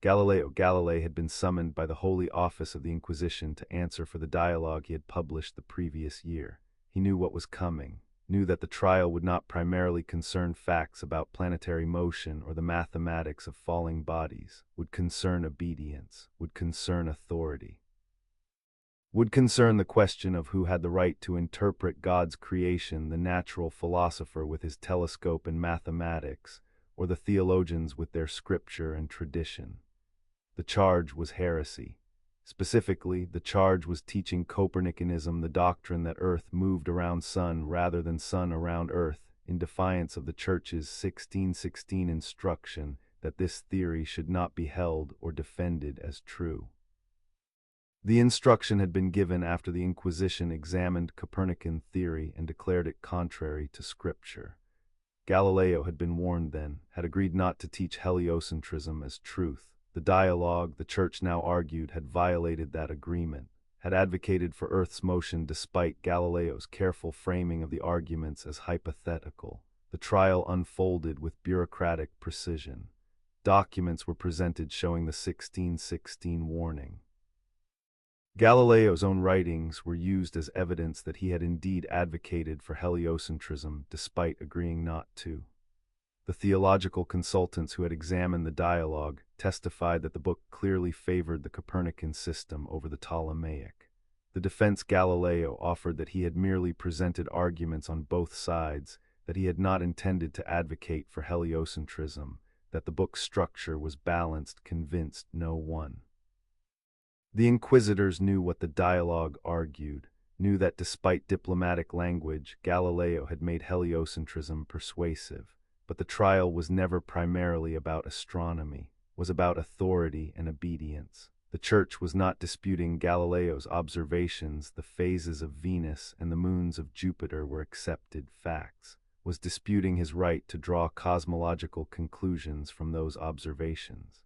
Galileo Galilei had been summoned by the Holy Office of the Inquisition to answer for the dialogue he had published the previous year. He knew what was coming, knew that the trial would not primarily concern facts about planetary motion or the mathematics of falling bodies, would concern obedience, would concern authority, would concern the question of who had the right to interpret God's creation, the natural philosopher with his telescope and mathematics, or the theologians with their scripture and tradition. The charge was heresy. Specifically, the charge was teaching Copernicanism, the doctrine that Earth moved around Sun rather than Sun around Earth, in defiance of the Church's 1616 instruction that this theory should not be held or defended as true. The instruction had been given after the Inquisition examined Copernican theory and declared it contrary to Scripture. Galileo had been warned then, had agreed not to teach heliocentrism as truth. The dialogue, the Church now argued, had violated that agreement, had advocated for Earth's motion despite Galileo's careful framing of the arguments as hypothetical. The trial unfolded with bureaucratic precision. Documents were presented showing the 1616 warning. Galileo's own writings were used as evidence that he had indeed advocated for heliocentrism despite agreeing not to. The theological consultants who had examined the dialogue testified that the book clearly favored the Copernican system over the Ptolemaic. The defense Galileo offered that he had merely presented arguments on both sides, that he had not intended to advocate for heliocentrism, that the book's structure was balanced, convinced no one. The inquisitors knew what the dialogue argued, knew that despite diplomatic language, Galileo had made heliocentrism persuasive. But the trial was never primarily about astronomy, was about authority and obedience. The Church was not disputing Galileo's observations, the phases of Venus and the moons of Jupiter were accepted facts, was disputing his right to draw cosmological conclusions from those observations.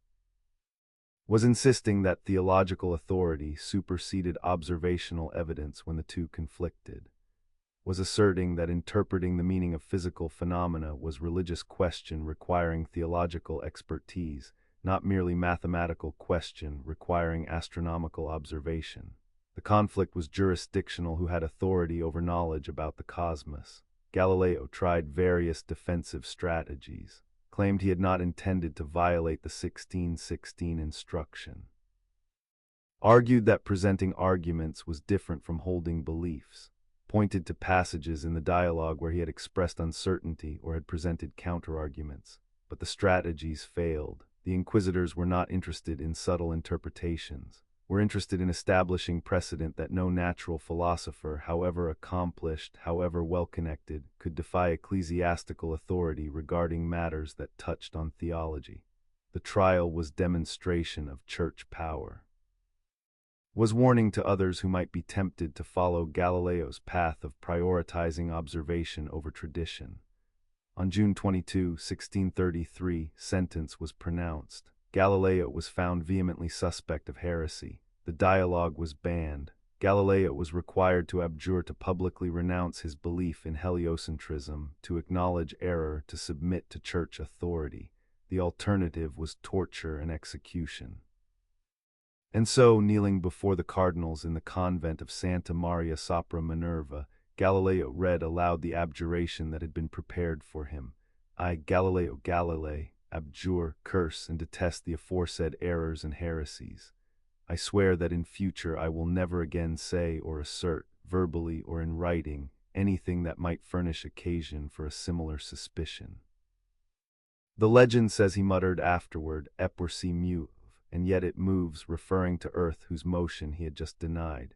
was insisting that theological authority superseded observational evidence when the two conflicted, was asserting that interpreting the meaning of physical phenomena was religious question requiring theological expertise, not merely mathematical question requiring astronomical observation. The conflict was jurisdictional. Who had authority over knowledge about the cosmos? Galileo tried various defensive strategies, claimed he had not intended to violate the 1616 instruction, argued that presenting arguments was different from holding beliefs, pointed to passages in the dialogue where he had expressed uncertainty or had presented counterarguments. But the strategies failed. The inquisitors were not interested in subtle interpretations, were interested in establishing precedent that no natural philosopher, however accomplished, however well-connected, could defy ecclesiastical authority regarding matters that touched on theology. The trial was demonstration of church power, was warning to others who might be tempted to follow Galileo's path of prioritizing observation over tradition. On June 22, 1633, sentence was pronounced. Galileo was found vehemently suspect of heresy. The dialogue was banned. Galileo was required to abjure, to publicly renounce his belief in heliocentrism, to acknowledge error, to submit to church authority. The alternative was torture and execution. And so, kneeling before the cardinals in the convent of Santa Maria sopra Minerva, Galileo read aloud the abjuration that had been prepared for him. I, Galileo Galilei, abjure, curse, and detest the aforesaid errors and heresies. I swear that in future I will never again say or assert, verbally or in writing, anything that might furnish occasion for a similar suspicion. The legend says he muttered afterward, "Eporsi mute," and yet it moves, referring to earth whose motion he had just denied.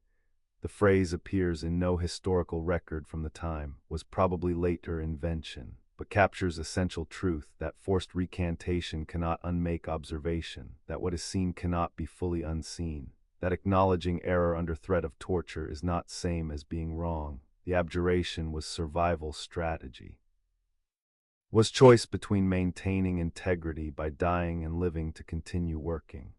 The phrase appears in no historical record from the time, was probably later invention, but captures essential truth that forced recantation cannot unmake observation, that what is seen cannot be fully unseen, that acknowledging error under threat of torture is not same as being wrong. The abjuration was survival strategy, was choice between maintaining integrity by dying and living to continue working,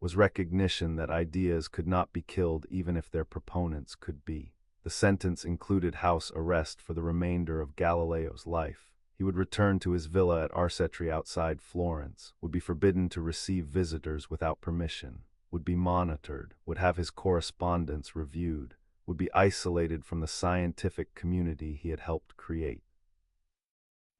was recognition that ideas could not be killed even if their proponents could be. The sentence included house arrest for the remainder of Galileo's life. He would return to his villa at Arcetri outside Florence, would be forbidden to receive visitors without permission, would be monitored, would have his correspondence reviewed, would be isolated from the scientific community he had helped create.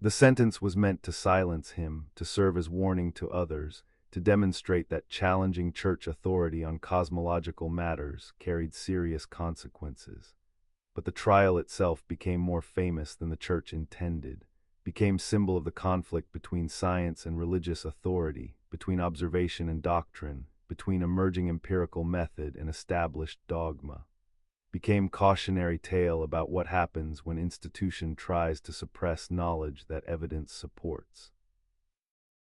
The sentence was meant to silence him, to serve as warning to others, to demonstrate that challenging church authority on cosmological matters carried serious consequences. But the trial itself became more famous than the church intended, became symbol of the conflict between science and religious authority, between observation and doctrine, between emerging empirical method and established dogma, became cautionary tale about what happens when institution tries to suppress knowledge that evidence supports.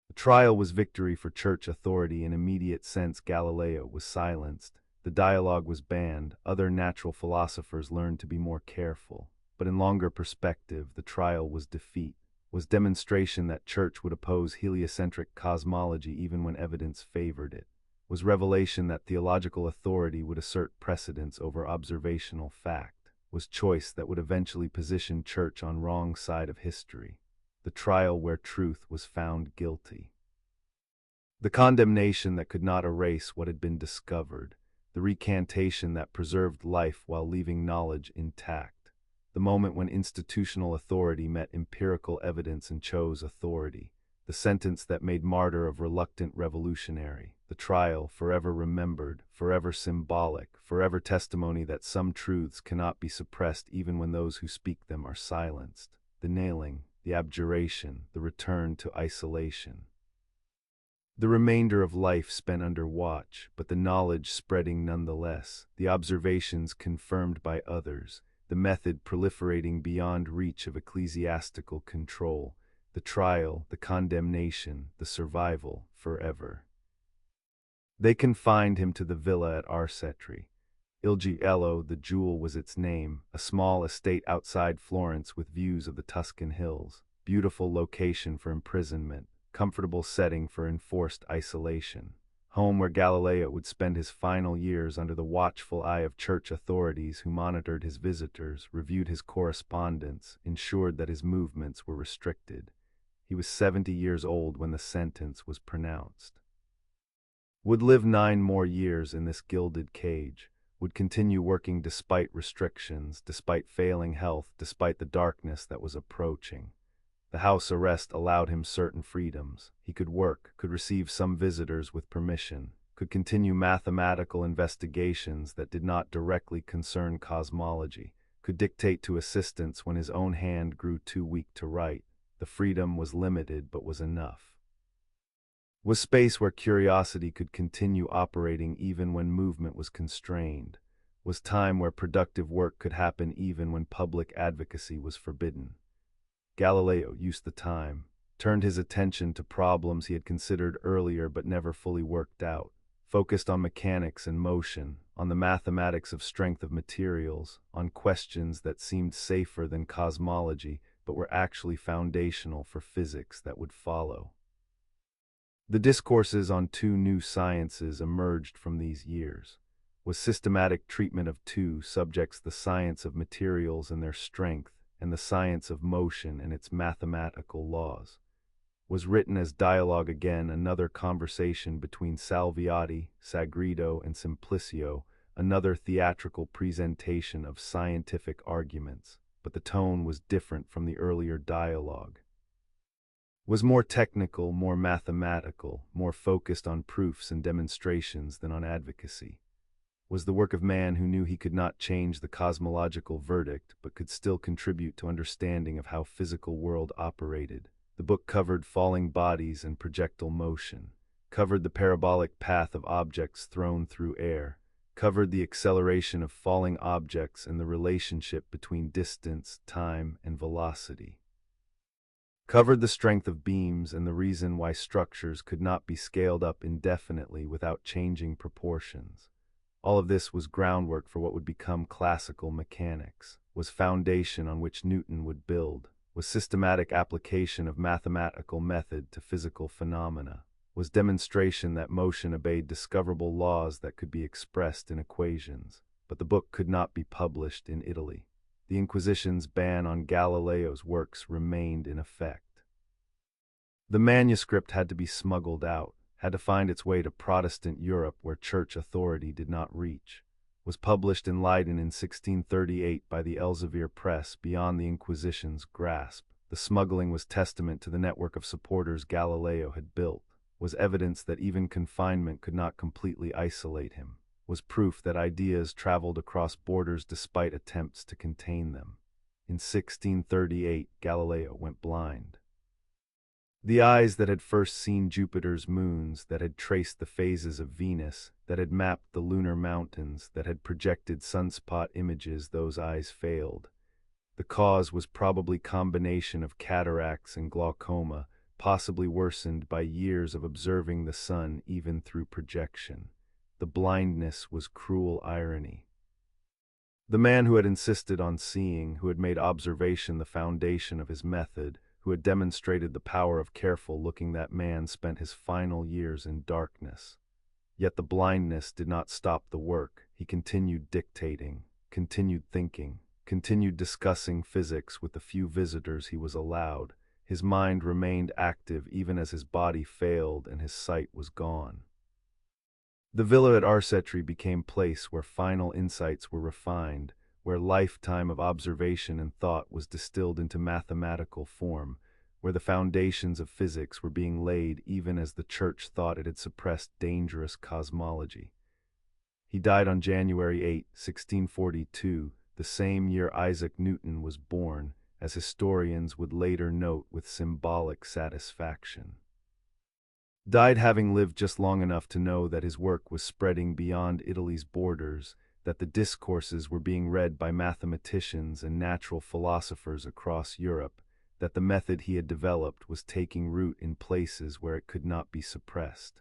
The trial was victory for church authority. In immediate sense, Galileo was silenced. The dialogue was banned. Other natural philosophers learned to be more careful. But in longer perspective, the trial was defeat, was demonstration that church would oppose heliocentric cosmology even when evidence favored it, was revelation that theological authority would assert precedence over observational fact, was choice that would eventually position church on wrong side of history, the trial where truth was found guilty, the condemnation that could not erase what had been discovered, the recantation that preserved life while leaving knowledge intact, the moment when institutional authority met empirical evidence and chose authority, the sentence that made martyr of reluctant revolutionary, the trial forever remembered, forever symbolic, forever testimony that some truths cannot be suppressed even when those who speak them are silenced, the nailing, the abjuration, the return to isolation. The remainder of life spent under watch, but the knowledge spreading nonetheless, the observations confirmed by others, the method proliferating beyond reach of ecclesiastical control, the trial, the condemnation, the survival, forever. They confined him to the villa at Arcetri. Il Giello, the jewel was its name, a small estate outside Florence with views of the Tuscan hills, beautiful location for imprisonment, comfortable setting for enforced isolation. home where Galileo would spend his final years under the watchful eye of church authorities who monitored his visitors, reviewed his correspondence, ensured that his movements were restricted. He was 70 years old when the sentence was pronounced. Would live 9 more years in this gilded cage, would continue working despite restrictions, despite failing health, despite the darkness that was approaching. The house arrest allowed him certain freedoms. He could work, could receive some visitors with permission, could continue mathematical investigations that did not directly concern cosmology, could dictate to assistants when his own hand grew too weak to write. The freedom was limited but was enough. Was space where curiosity could continue operating even when movement was constrained. Was time where productive work could happen even when public advocacy was forbidden. Galileo used the time, turned his attention to problems he had considered earlier but never fully worked out, focused on mechanics and motion, on the mathematics of strength of materials, on questions that seemed safer than cosmology but were actually foundational for physics that would follow. The discourses on 2 new sciences emerged from these years. Was systematic treatment of 2 subjects, the science of materials and their strength, and the science of motion and its mathematical laws. Was written as dialogue again, another conversation between Salviati, Sagredo, and Simplicio, another theatrical presentation of scientific arguments, but the tone was different from the earlier dialogue. Was more technical, more mathematical, more focused on proofs and demonstrations than on advocacy. Was the work of man who knew he could not change the cosmological verdict, but could still contribute to understanding of how physical world operated. The book covered falling bodies and projectile motion, covered the parabolic path of objects thrown through air, covered the acceleration of falling objects and the relationship between distance, time, and velocity. Covered the strength of beams and the reason why structures could not be scaled up indefinitely without changing proportions. All of this was groundwork for what would become classical mechanics, was foundation on which Newton would build, was systematic application of mathematical method to physical phenomena, was demonstration that motion obeyed discoverable laws that could be expressed in equations. But the book could not be published in Italy. The Inquisition's ban on Galileo's works remained in effect. The manuscript had to be smuggled out, had to find its way to Protestant Europe where church authority did not reach. Was published in Leiden in 1638 by the Elsevier Press beyond the Inquisition's grasp. The smuggling was testament to the network of supporters Galileo had built, was evidence that even confinement could not completely isolate him, was proof that ideas traveled across borders despite attempts to contain them. In 1638, Galileo went blind. The eyes that had first seen Jupiter's moons, that had traced the phases of Venus, that had mapped the lunar mountains, that had projected sunspot images, those eyes failed. The cause was probably combination of cataracts and glaucoma, possibly worsened by years of observing the sun even through projection. The blindness was cruel irony. The man who had insisted on seeing, who had made observation the foundation of his method, who had demonstrated the power of careful looking, that man spent his final years in darkness. Yet the blindness did not stop the work. He continued dictating, continued thinking, continued discussing physics with the few visitors he was allowed. His mind remained active even as his body failed and his sight was gone. The villa at Arcetri became place where final insights were refined, where lifetime of observation and thought was distilled into mathematical form, where the foundations of physics were being laid even as the church thought it had suppressed dangerous cosmology. He died on January 8, 1642, the same year Isaac Newton was born, as historians would later note with symbolic satisfaction. Died having lived just long enough to know that his work was spreading beyond Italy's borders, that the discourses were being read by mathematicians and natural philosophers across Europe, that the method he had developed was taking root in places where it could not be suppressed.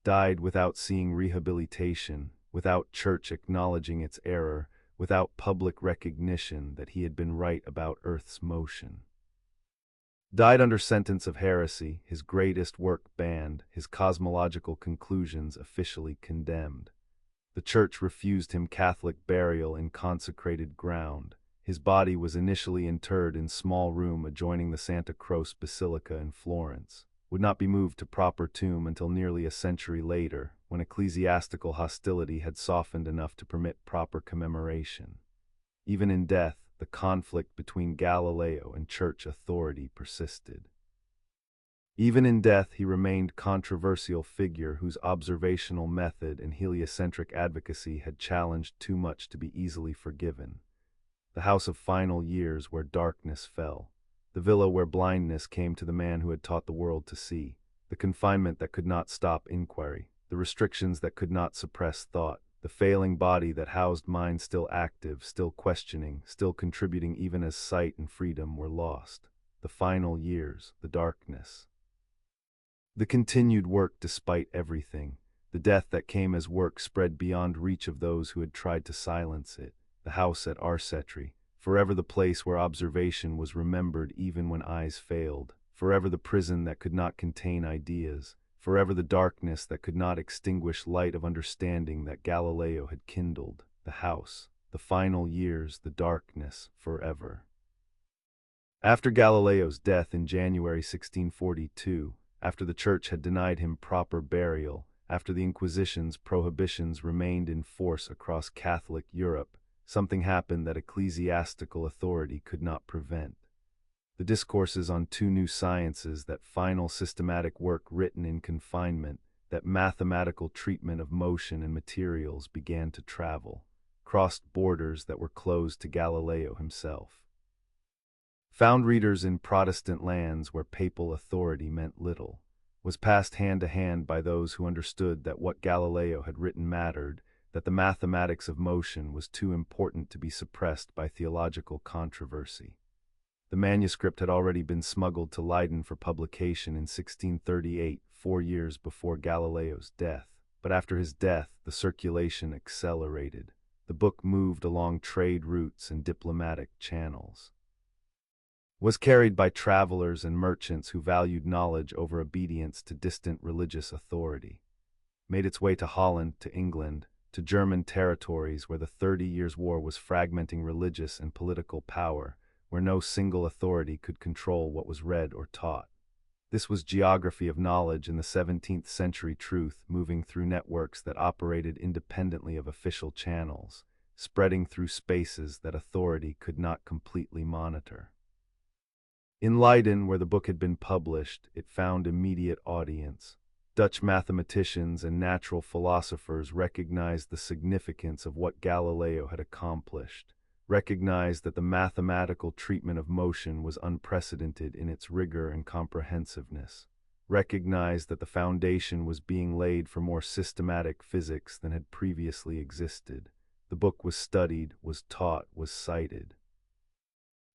Died without seeing rehabilitation, without church acknowledging its error, without public recognition that he had been right about Earth's motion. Died under sentence of heresy, his greatest work banned, his cosmological conclusions officially condemned. The Church refused him Catholic burial in consecrated ground. His body was initially interred in small room adjoining the Santa Croce Basilica in Florence, would not be moved to proper tomb until nearly a century later, when ecclesiastical hostility had softened enough to permit proper commemoration. Even in death, the conflict between Galileo and church authority persisted. Even in death, he remained controversial figure whose observational method and heliocentric advocacy had challenged too much to be easily forgiven. The house of final years where darkness fell, the villa where blindness came to the man who had taught the world to see, the confinement that could not stop inquiry, the restrictions that could not suppress thought, the failing body that housed mind still active, still questioning, still contributing even as sight and freedom were lost. The final years, the darkness. The continued work despite everything, the death that came as work spread beyond reach of those who had tried to silence it, the house at Arcetri, forever the place where observation was remembered even when eyes failed, forever the prison that could not contain ideas, forever the darkness that could not extinguish light of understanding that Galileo had kindled, the house, the final years, the darkness, forever. After Galileo's death in January 1642, after the Church had denied him proper burial, after the Inquisition's prohibitions remained in force across Catholic Europe, something happened that ecclesiastical authority could not prevent. The discourses on two new sciences, that final systematic work written in confinement, that mathematical treatment of motion and materials began to travel, crossed borders that were closed to Galileo himself. Found readers in Protestant lands where papal authority meant little, was passed hand to hand by those who understood that what Galileo had written mattered, that the mathematics of motion was too important to be suppressed by theological controversy. The manuscript had already been smuggled to Leiden for publication in 1638, 4 years before Galileo's death, but after his death the circulation accelerated. The book moved along trade routes and diplomatic channels, was carried by travelers and merchants who valued knowledge over obedience to distant religious authority, made its way to Holland, to England, to German territories where the 30 Years' War was fragmenting religious and political power, where no single authority could control what was read or taught. This was geography of knowledge in the 17th century, truth moving through networks that operated independently of official channels, spreading through spaces that authority could not completely monitor. In Leiden, where the book had been published, it found immediate audience. Dutch mathematicians and natural philosophers recognized the significance of what Galileo had accomplished, recognized that the mathematical treatment of motion was unprecedented in its rigor and comprehensiveness, recognized that the foundation was being laid for more systematic physics than had previously existed. The book was studied, was taught, was cited.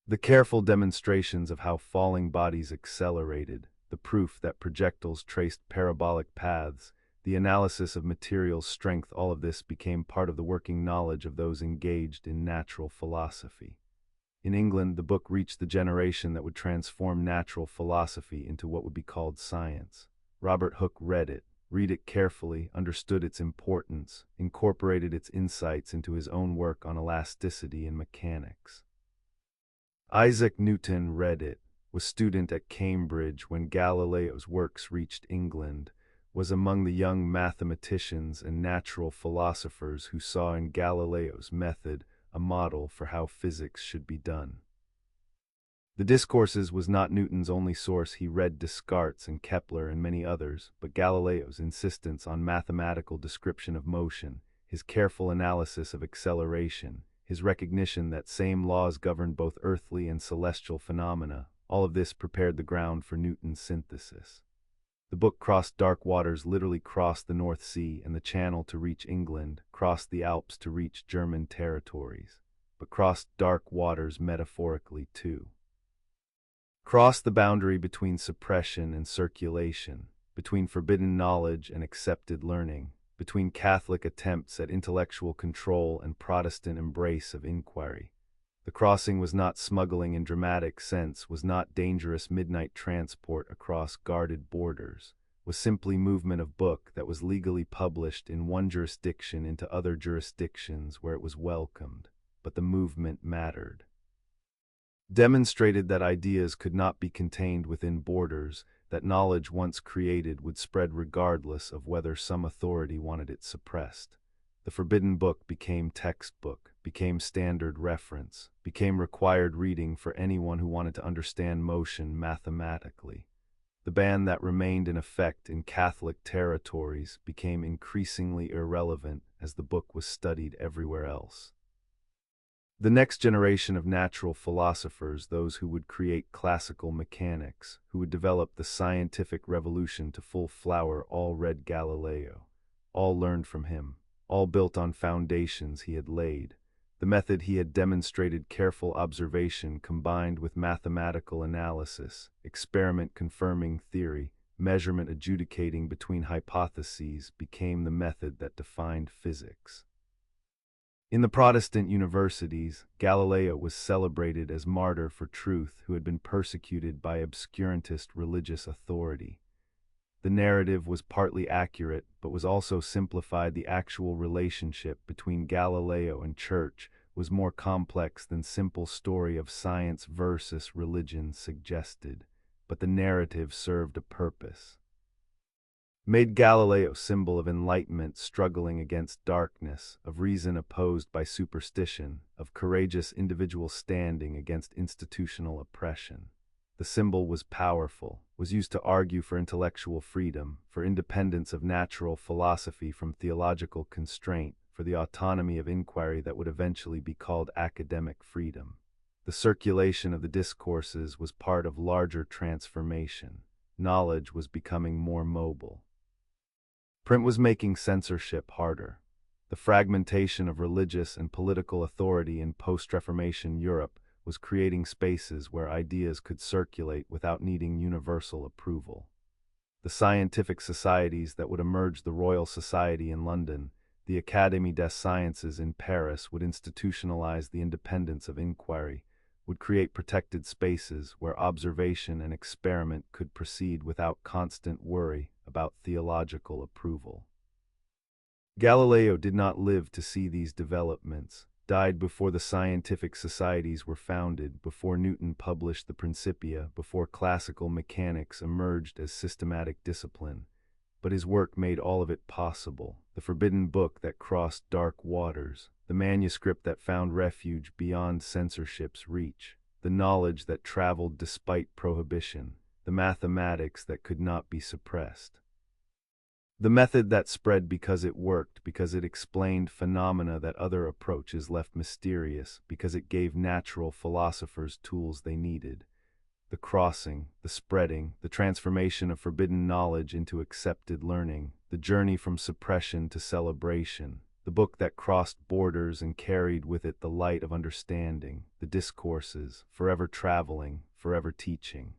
The careful demonstrations of how falling bodies accelerated, the proof that projectiles traced parabolic paths, the analysis of materials' strength, all of this became part of the working knowledge of those engaged in natural philosophy. In England, the book reached the generation that would transform natural philosophy into what would be called science. Robert Hooke read it carefully, understood its importance, incorporated its insights into his own work on elasticity and mechanics. Isaac Newton read it, was student at Cambridge when Galileo's works reached England, was among the young mathematicians and natural philosophers who saw in Galileo's method a model for how physics should be done. The Discourses was not Newton's only source. He read Descartes and Kepler and many others, but Galileo's insistence on mathematical description of motion, his careful analysis of acceleration, his recognition that same laws governed both earthly and celestial phenomena, all of this prepared the ground for Newton's synthesis. The book crossed dark waters, literally crossed the North Sea and the Channel to reach England, crossed the Alps to reach German territories, but crossed dark waters metaphorically too. Crossed the boundary between suppression and circulation, between forbidden knowledge and accepted learning, between Catholic attempts at intellectual control and Protestant embrace of inquiry. The crossing was not smuggling in dramatic sense, was not dangerous midnight transport across guarded borders, was simply movement of book that was legally published in one jurisdiction into other jurisdictions where it was welcomed, but the movement mattered. Demonstrated that ideas could not be contained within borders, that knowledge once created would spread regardless of whether some authority wanted it suppressed. The forbidden book became textbook, became standard reference, became required reading for anyone who wanted to understand motion mathematically. The ban that remained in effect in Catholic territories became increasingly irrelevant as the book was studied everywhere else. The next generation of natural philosophers, those who would create classical mechanics, who would develop the scientific revolution to full flower, all read Galileo, all learned from him, all built on foundations he had laid. The method he had demonstrated, careful observation combined with mathematical analysis, experiment confirming theory, measurement adjudicating between hypotheses, became the method that defined physics. In the Protestant universities, Galileo was celebrated as martyr for truth who had been persecuted by obscurantist religious authority. The narrative was partly accurate, but was also simplified. The actual relationship between Galileo and church was more complex than simple story of science versus religion suggested, but the narrative served a purpose. Made Galileo symbol of enlightenment struggling against darkness, of reason opposed by superstition, of courageous individual standing against institutional oppression. The symbol was powerful, was used to argue for intellectual freedom, for independence of natural philosophy from theological constraint, for the autonomy of inquiry that would eventually be called academic freedom. The circulation of the discourses was part of larger transformation. Knowledge was becoming more mobile. Print was making censorship harder. The fragmentation of religious and political authority in post-Reformation Europe was creating spaces where ideas could circulate without needing universal approval. The scientific societies that would emerge, the Royal Society in London, the Académie des Sciences in Paris, would institutionalize the independence of inquiry, would create protected spaces where observation and experiment could proceed without constant worry about theological approval. Galileo did not live to see these developments, died before the scientific societies were founded, before Newton published the Principia, before classical mechanics emerged as systematic discipline. But his work made all of it possible. The forbidden book that crossed dark waters, the manuscript that found refuge beyond censorship's reach, the knowledge that traveled despite prohibition, the mathematics that could not be suppressed. The method that spread because it worked, because it explained phenomena that other approaches left mysterious, because it gave natural philosophers tools they needed. The crossing, the spreading, the transformation of forbidden knowledge into accepted learning, the journey from suppression to celebration, the book that crossed borders and carried with it the light of understanding, the discourses, forever traveling, forever teaching.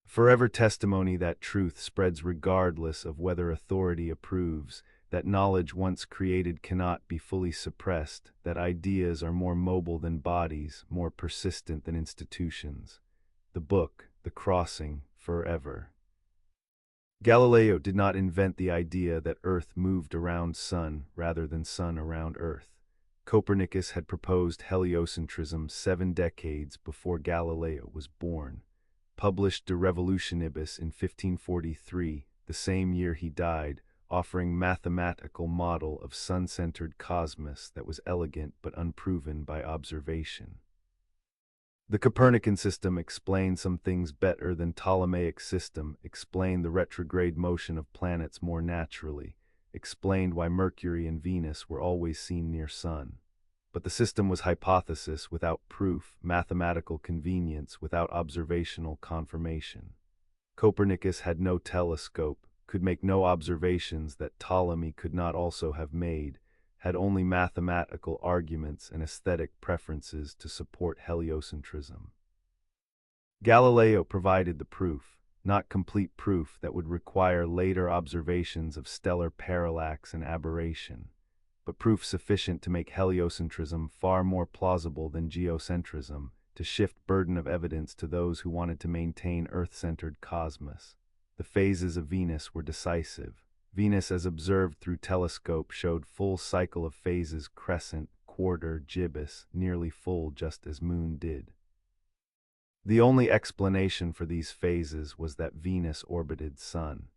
Forever testimony that truth spreads regardless of whether authority approves, that knowledge once created cannot be fully suppressed, that ideas are more mobile than bodies, more persistent than institutions. The book, the crossing, forever. Galileo did not invent the idea that Earth moved around Sun rather than Sun around Earth. Copernicus had proposed heliocentrism 7 decades before Galileo was born. Published De Revolutionibus in 1543, the same year he died, offering mathematical model of sun-centered cosmos that was elegant but unproven by observation. The Copernican system explained some things better than Ptolemaic system, explained the retrograde motion of planets more naturally, explained why Mercury and Venus were always seen near Sun. But the system was hypothesis without proof, mathematical convenience without observational confirmation. Copernicus had no telescope, could make no observations that Ptolemy could not also have made, had only mathematical arguments and aesthetic preferences to support heliocentrism. Galileo provided the proof, not complete proof that would require later observations of stellar parallax and aberration. but proof sufficient to make heliocentrism far more plausible than geocentrism, to shift burden of evidence to those who wanted to maintain Earth-centered cosmos. The phases of Venus were decisive. Venus, as observed through telescope, showed full cycle of phases: crescent, quarter, gibbous, nearly full, just as Moon did. The only explanation for these phases was that Venus orbited Sun.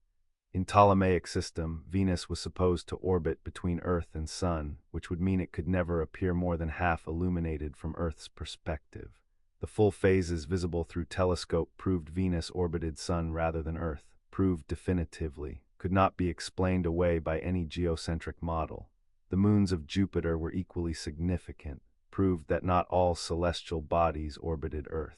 In Ptolemaic system, Venus was supposed to orbit between Earth and Sun, which would mean it could never appear more than half illuminated from Earth's perspective. The full phases visible through telescope proved Venus orbited Sun rather than Earth, proved definitively, could not be explained away by any geocentric model. The moons of Jupiter were equally significant, proved that not all celestial bodies orbited Earth.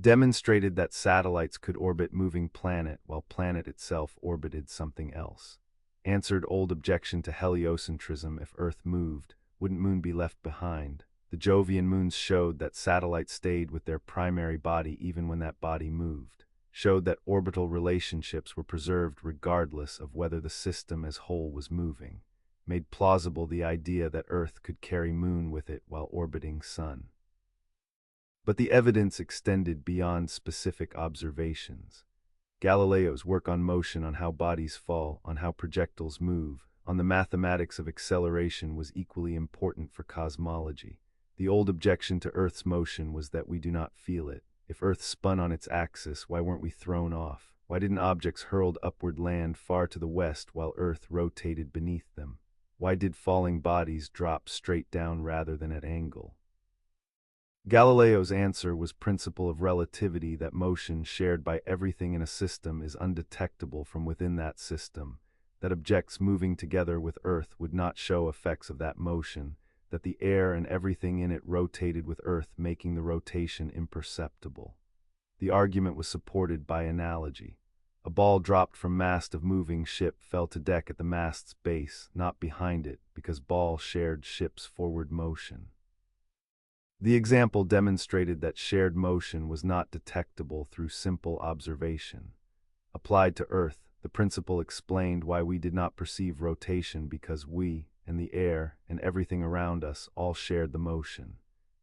Demonstrated that satellites could orbit moving planet while planet itself orbited something else. Answered old objection to heliocentrism: if Earth moved, wouldn't Moon be left behind? The Jovian moons showed that satellites stayed with their primary body even when that body moved, showed that orbital relationships were preserved regardless of whether the system as whole was moving, made plausible the idea that Earth could carry Moon with it while orbiting Sun. But the evidence extended beyond specific observations. Galileo's work on motion, on how bodies fall, on how projectiles move, on the mathematics of acceleration was equally important for cosmology. The old objection to Earth's motion was that we do not feel it. If Earth spun on its axis, why weren't we thrown off? Why didn't objects hurled upward land far to the west while Earth rotated beneath them? Why did falling bodies drop straight down rather than at angle? Galileo's answer was principle of relativity, that motion shared by everything in a system is undetectable from within that system, that objects moving together with Earth would not show effects of that motion, that the air and everything in it rotated with Earth, making the rotation imperceptible. The argument was supported by analogy. A ball dropped from mast of moving ship fell to deck at the mast's base, not behind it, because ball shared ship's forward motion. The example demonstrated that shared motion was not detectable through simple observation. Applied to Earth, the principle explained why we did not perceive rotation, because we, and the air, and everything around us all shared the motion.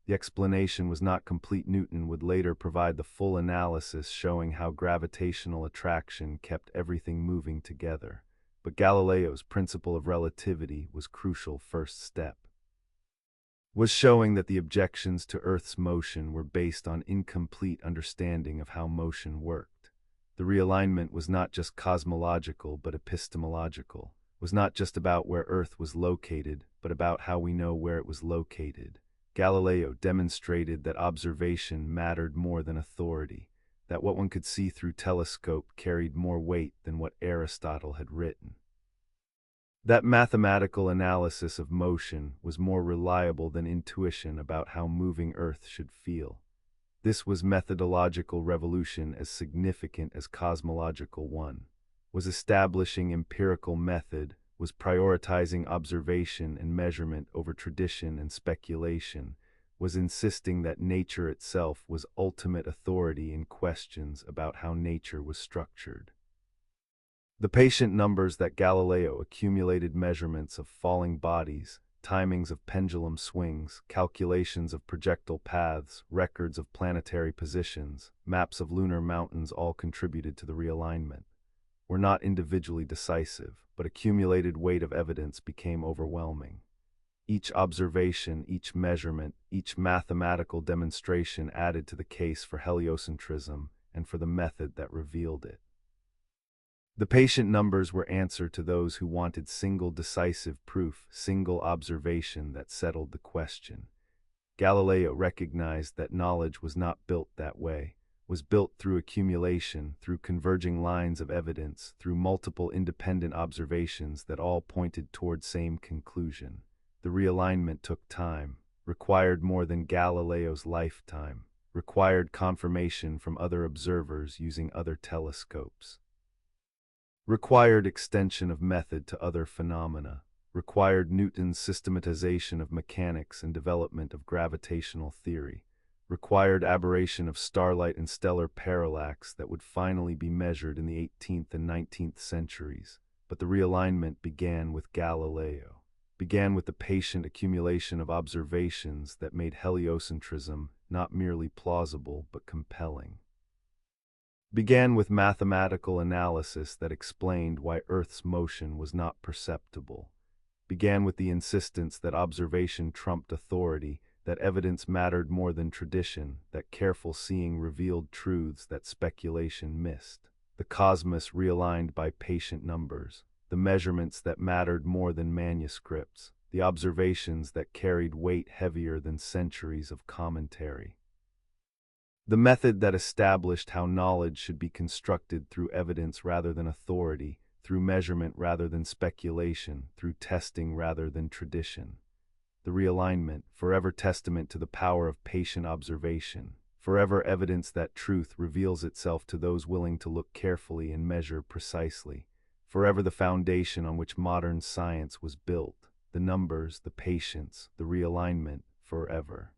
The explanation was not complete. Newton would later provide the full analysis showing how gravitational attraction kept everything moving together. But Galileo's principle of relativity was crucial first step. Was showing that the objections to Earth's motion were based on incomplete understanding of how motion worked. The realignment was not just cosmological but epistemological, was not just about where Earth was located, but about how we know where it was located. Galileo demonstrated that observation mattered more than authority, that what one could see through telescope carried more weight than what Aristotle had written. That mathematical analysis of motion was more reliable than intuition about how moving Earth should feel. This was methodological revolution as significant as cosmological one, was establishing empirical method, was prioritizing observation and measurement over tradition and speculation, was insisting that nature itself was ultimate authority in questions about how nature was structured. The patient numbers that Galileo accumulated, measurements of falling bodies, timings of pendulum swings, calculations of projectile paths, records of planetary positions, maps of lunar mountains, all contributed to the realignment. Were not individually decisive, but accumulated weight of evidence became overwhelming. Each observation, each measurement, each mathematical demonstration added to the case for heliocentrism and for the method that revealed it. The patient numbers were answer to those who wanted single decisive proof, single observation that settled the question. Galileo recognized that knowledge was not built that way, was built through accumulation, through converging lines of evidence, through multiple independent observations that all pointed toward same conclusion. The realignment took time, required more than Galileo's lifetime, required confirmation from other observers using other telescopes. Required extension of method to other phenomena, required Newton's systematization of mechanics and development of gravitational theory, required aberration of starlight and stellar parallax that would finally be measured in the 18th and 19th centuries. But the realignment began with Galileo. began with the patient accumulation of observations that made heliocentrism not merely plausible but compelling. Began with mathematical analysis that explained why Earth's motion was not perceptible. Began with the insistence that observation trumped authority, that evidence mattered more than tradition, that careful seeing revealed truths that speculation missed. The cosmos realigned by patient numbers, the measurements that mattered more than manuscripts, the observations that carried weight heavier than centuries of commentary. The method that established how knowledge should be constructed through evidence rather than authority, through measurement rather than speculation, through testing rather than tradition. The realignment, forever testament to the power of patient observation, forever evidence that truth reveals itself to those willing to look carefully and measure precisely, forever the foundation on which modern science was built, the numbers, the patience, the realignment, forever.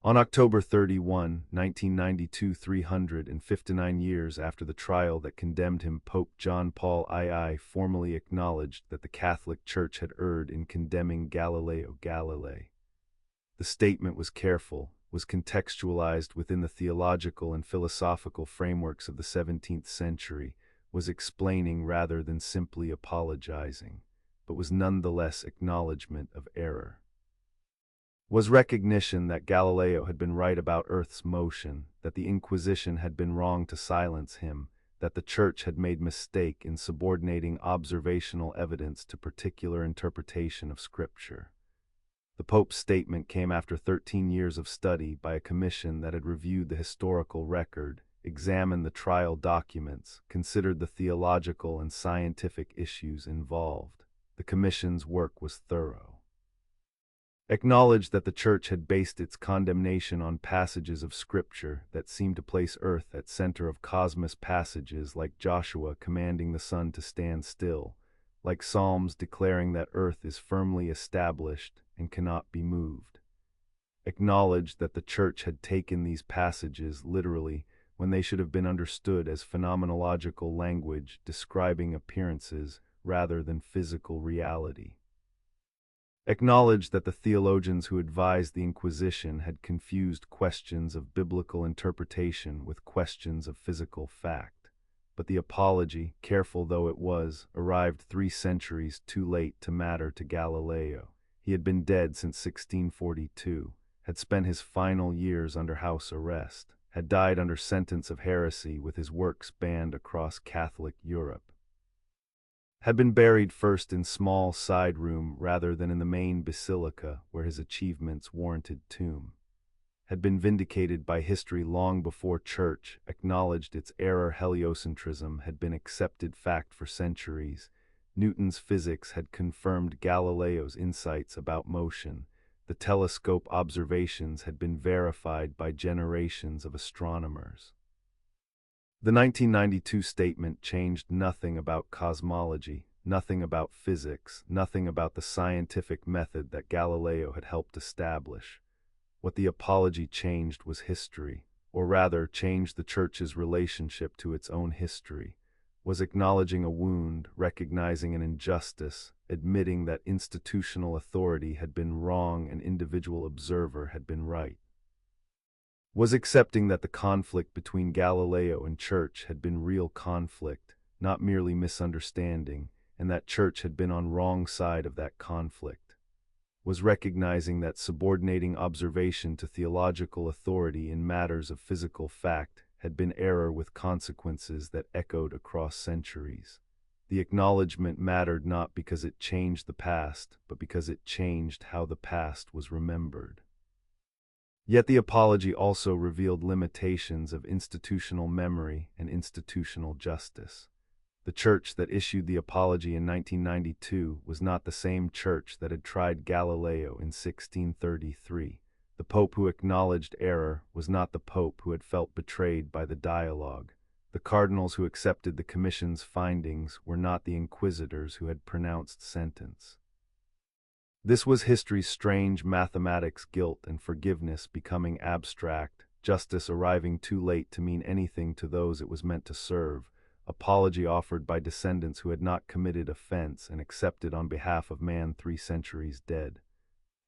On October 31, 1992, 359 years after the trial that condemned him, Pope John Paul II formally acknowledged that the Catholic Church had erred in condemning Galileo Galilei. The statement was careful, was contextualized within the theological and philosophical frameworks of the 17th century, was explaining rather than simply apologizing, but was nonetheless acknowledgement of error. Was recognition that Galileo had been right about Earth's motion, that the Inquisition had been wrong to silence him, that the Church had made mistake in subordinating observational evidence to particular interpretation of Scripture. The Pope's statement came after 13 years of study by a commission that had reviewed the historical record, examined the trial documents, considered the theological and scientific issues involved. The commission's work was thorough. Acknowledged that the Church had based its condemnation on passages of Scripture that seemed to place Earth at center of cosmos, passages like Joshua commanding the sun to stand still, like Psalms declaring that Earth is firmly established and cannot be moved. Acknowledged that the Church had taken these passages literally when they should have been understood as phenomenological language describing appearances rather than physical reality. Acknowledged that the theologians who advised the Inquisition had confused questions of biblical interpretation with questions of physical fact. But the apology, careful though it was, arrived 3 centuries too late to matter to Galileo. He had been dead since 1642, had spent his final years under house arrest, had died under sentence of heresy with his works banned across Catholic Europe. Had been buried first in small side room rather than in the main basilica where his achievements warranted tomb. Had been vindicated by history long before Church acknowledged its error. Heliocentrism had been accepted fact for centuries. Newton's physics had confirmed Galileo's insights about motion. The telescope observations had been verified by generations of astronomers. The 1992 statement changed nothing about cosmology, nothing about physics, nothing about the scientific method that Galileo had helped establish. What the apology changed was history, or rather changed the Church's relationship to its own history, was acknowledging a wound, recognizing an injustice, admitting that institutional authority had been wrong and individual observer had been right. Was accepting that the conflict between Galileo and Church had been real conflict, not merely misunderstanding, and that Church had been on wrong side of that conflict. Was recognizing that subordinating observation to theological authority in matters of physical fact had been error with consequences that echoed across centuries. The acknowledgement mattered not because it changed the past, but because it changed how the past was remembered. Yet the apology also revealed limitations of institutional memory and institutional justice. The Church that issued the apology in 1992 was not the same Church that had tried Galileo in 1633. The Pope who acknowledged error was not the Pope who had felt betrayed by the dialogue. The cardinals who accepted the Commission's findings were not the inquisitors who had pronounced sentence. This was history's strange mathematics, guilt and forgiveness becoming abstract, justice arriving too late to mean anything to those it was meant to serve, apology offered by descendants who had not committed offense and accepted on behalf of man 3 centuries dead.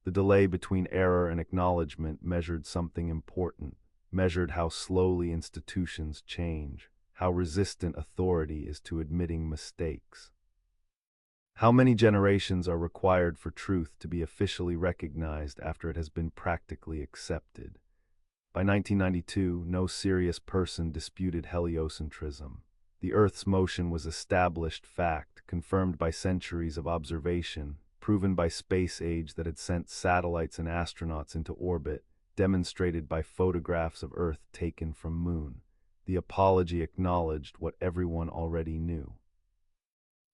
The delay between error and acknowledgement measured something important, measured how slowly institutions change, how resistant authority is to admitting mistakes. How many generations are required for truth to be officially recognized after it has been practically accepted? By 1992, no serious person disputed heliocentrism. The Earth's motion was established fact, confirmed by centuries of observation, proven by space age that had sent satellites and astronauts into orbit, demonstrated by photographs of Earth taken from Moon. The apology acknowledged what everyone already knew.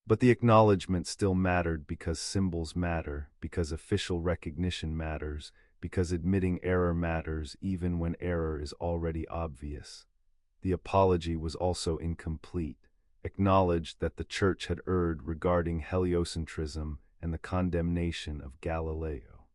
But the acknowledgement still mattered because symbols matter, because official recognition matters, because admitting error matters even when error is already obvious. The apology was also incomplete, acknowledged that the Church had erred regarding heliocentrism and the condemnation of Galileo,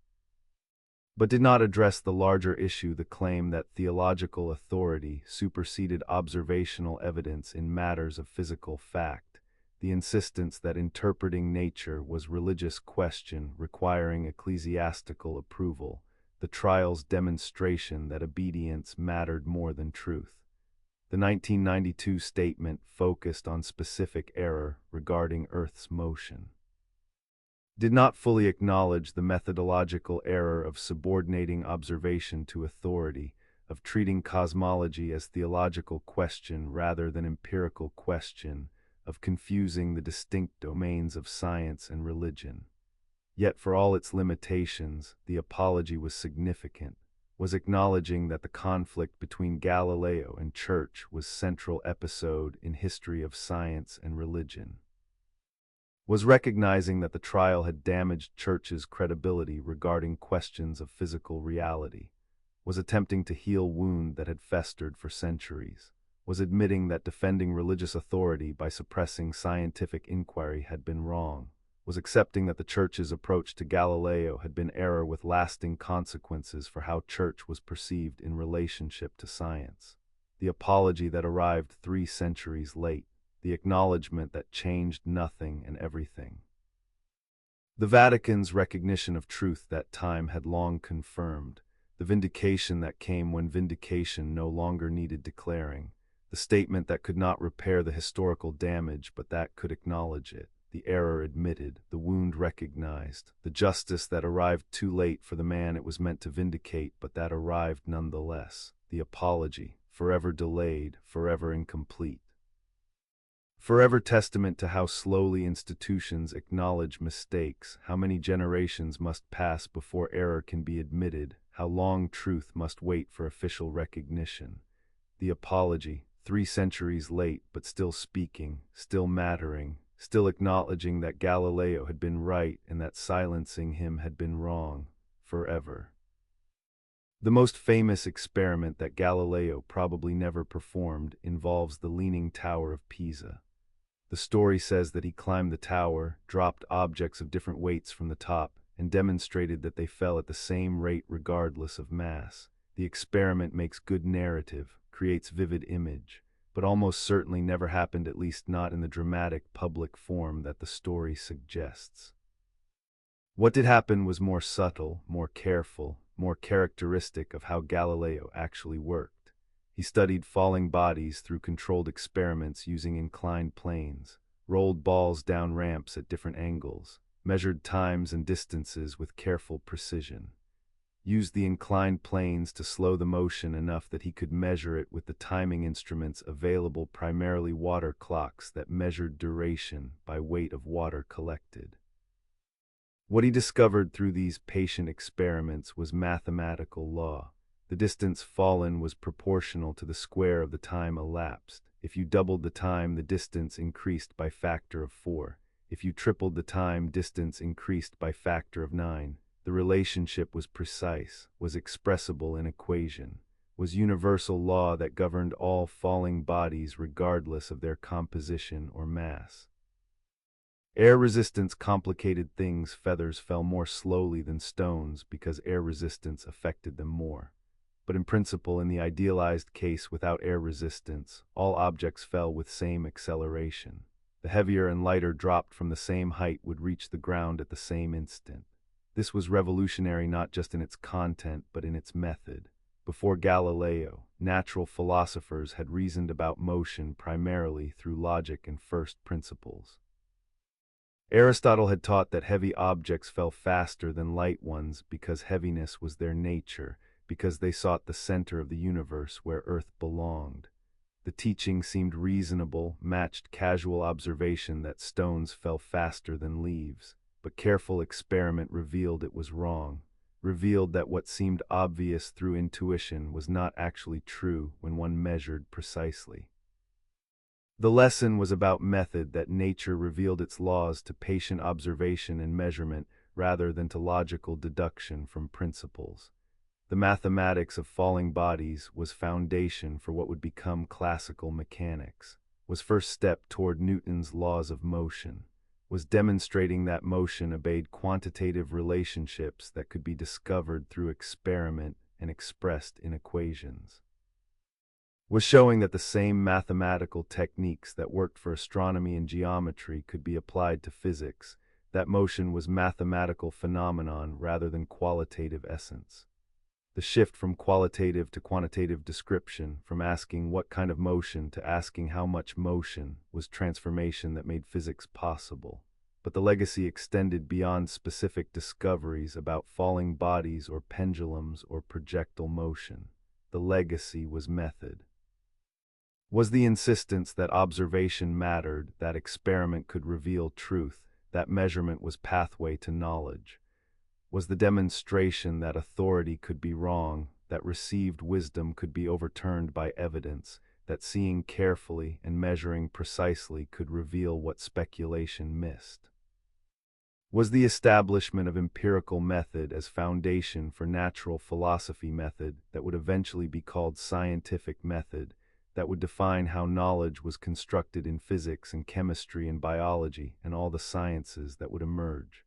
but did not address the larger issue, the claim that theological authority superseded observational evidence in matters of physical fact, the insistence that interpreting nature was religious question requiring ecclesiastical approval, the trial's demonstration that obedience mattered more than truth. The 1992 statement focused on specific error regarding Earth's motion, did not fully acknowledge the methodological error of subordinating observation to authority, of treating cosmology as theological question rather than empirical question, of confusing the distinct domains of science and religion. Yet for all its limitations, the apology was significant, was acknowledging that the conflict between Galileo and Church was central episode in history of science and religion, was recognizing that the trial had damaged Church's credibility regarding questions of physical reality, was attempting to heal wound that had festered for centuries, was admitting that defending religious authority by suppressing scientific inquiry had been wrong, was accepting that the Church's approach to Galileo had been error with lasting consequences for how Church was perceived in relationship to science. The apology that arrived 3 centuries late, the acknowledgement that changed nothing and everything. The Vatican's recognition of truth that time had long confirmed, the vindication that came when vindication no longer needed declaring, the statement that could not repair the historical damage but that could acknowledge it, the error admitted, the wound recognized, the justice that arrived too late for the man it was meant to vindicate but that arrived nonetheless, the apology, forever delayed, forever incomplete. Forever testament to how slowly institutions acknowledge mistakes, how many generations must pass before error can be admitted, how long truth must wait for official recognition. The apology, 3 centuries late but still speaking, still mattering, still acknowledging that Galileo had been right and that silencing him had been wrong, forever. The most famous experiment that Galileo probably never performed involves the Leaning Tower of Pisa. The story says that he climbed the tower, dropped objects of different weights from the top, and demonstrated that they fell at the same rate regardless of mass. The experiment makes good narrative, creates vivid image, but almost certainly never happened, at least not in the dramatic public form that the story suggests. What did happen was more subtle, more careful, more characteristic of how Galileo actually worked. He studied falling bodies through controlled experiments using inclined planes, rolled balls down ramps at different angles, measured times and distances with careful precision, used the inclined planes to slow the motion enough that he could measure it with the timing instruments available, primarily water clocks that measured duration by weight of water collected. What he discovered through these patient experiments was mathematical law. The distance fallen was proportional to the square of the time elapsed. If you doubled the time, the distance increased by factor of 4. If you tripled the time, distance increased by factor of 9. The relationship was precise, was expressible in equation, was universal law that governed all falling bodies regardless of their composition or mass. Air resistance complicated things. Feathers fell more slowly than stones because air resistance affected them more. but in principle, in the idealized case without air resistance, all objects fell with same acceleration. The heavier and lighter dropped from the same height would reach the ground at the same instant. This was revolutionary not just in its content but in its method. Before Galileo, natural philosophers had reasoned about motion primarily through logic and first principles. Aristotle had taught that heavy objects fell faster than light ones because heaviness was their nature, because they sought the center of the universe where Earth belonged. The teaching seemed reasonable, matched casual observation that stones fell faster than leaves, but careful experiment revealed it was wrong, revealed that what seemed obvious through intuition was not actually true when one measured precisely. The lesson was about method, that nature revealed its laws to patient observation and measurement rather than to logical deduction from principles. The mathematics of falling bodies was foundation for what would become classical mechanics, was first step toward Newton's laws of motion, was demonstrating that motion obeyed quantitative relationships that could be discovered through experiment and expressed in equations, was showing that the same mathematical techniques that worked for astronomy and geometry could be applied to physics, that motion was mathematical phenomenon rather than qualitative essence. The shift from qualitative to quantitative description, from asking what kind of motion to asking how much motion, was transformation that made physics possible. But the legacy extended beyond specific discoveries about falling bodies or pendulums or projectile motion. The legacy was method. Was the insistence that observation mattered, that experiment could reveal truth, that measurement was pathway to knowledge. Was the demonstration that authority could be wrong, that received wisdom could be overturned by evidence, that seeing carefully and measuring precisely could reveal what speculation missed. Was the establishment of empirical method as foundation for natural philosophy method that would eventually be called scientific method, that would define how knowledge was constructed in physics and chemistry and biology and all the sciences that would emerge.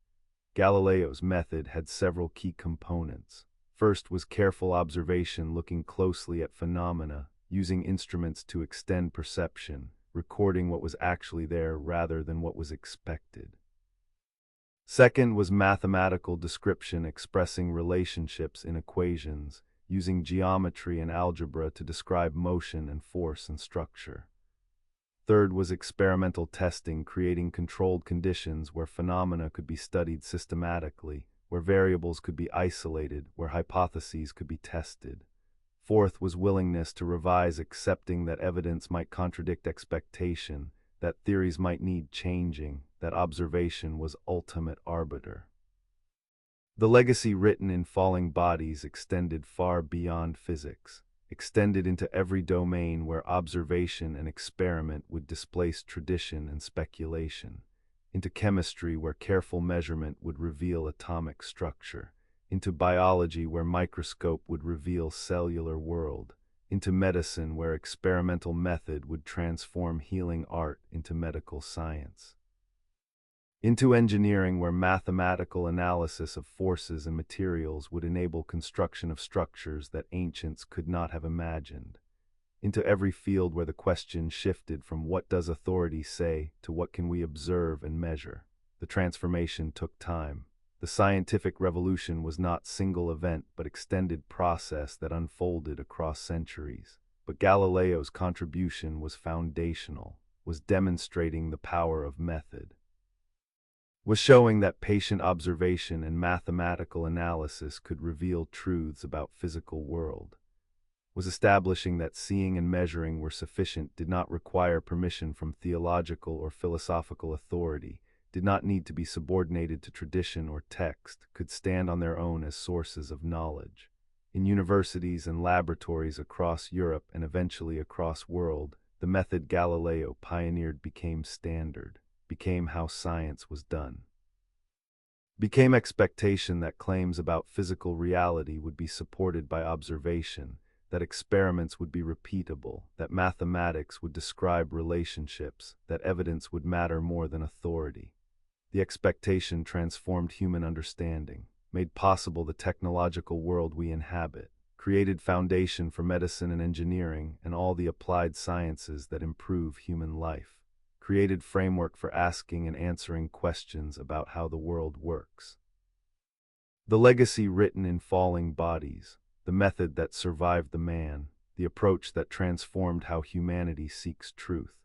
Galileo's method had several key components. First was careful observation, looking closely at phenomena, using instruments to extend perception, recording what was actually there rather than what was expected. Second was mathematical description, expressing relationships in equations, using geometry and algebra to describe motion and force and structure. Third was experimental testing, creating controlled conditions where phenomena could be studied systematically, where variables could be isolated, where hypotheses could be tested. Fourth was willingness to revise, accepting that evidence might contradict expectation, that theories might need changing, that observation was ultimate arbiter. The legacy written in Falling Bodies extended far beyond physics, extended into every domain where observation and experiment would displace tradition and speculation, into chemistry where careful measurement would reveal atomic structure, into biology where microscope would reveal cellular world, into medicine where experimental method would transform healing art into medical science, into engineering where mathematical analysis of forces and materials would enable construction of structures that ancients could not have imagined, into every field where the question shifted from what does authority say to what can we observe and measure. The transformation took time. The scientific revolution was not single event but extended process that unfolded across centuries. But Galileo's contribution was foundational, was demonstrating the power of method, was showing that patient observation and mathematical analysis could reveal truths about physical world, was establishing that seeing and measuring were sufficient, did not require permission from theological or philosophical authority, did not need to be subordinated to tradition or text, could stand on their own as sources of knowledge. In universities and laboratories across Europe and eventually across world, the method Galileo pioneered became standard, became how science was done, became expectation that claims about physical reality would be supported by observation, that experiments would be repeatable, that mathematics would describe relationships, that evidence would matter more than authority. The expectation transformed human understanding, made possible the technological world we inhabit, created foundation for medicine and engineering and all the applied sciences that improve human life, created framework for asking and answering questions about how the world works. The legacy written in falling bodies, the method that survived the man, the approach that transformed how humanity seeks truth,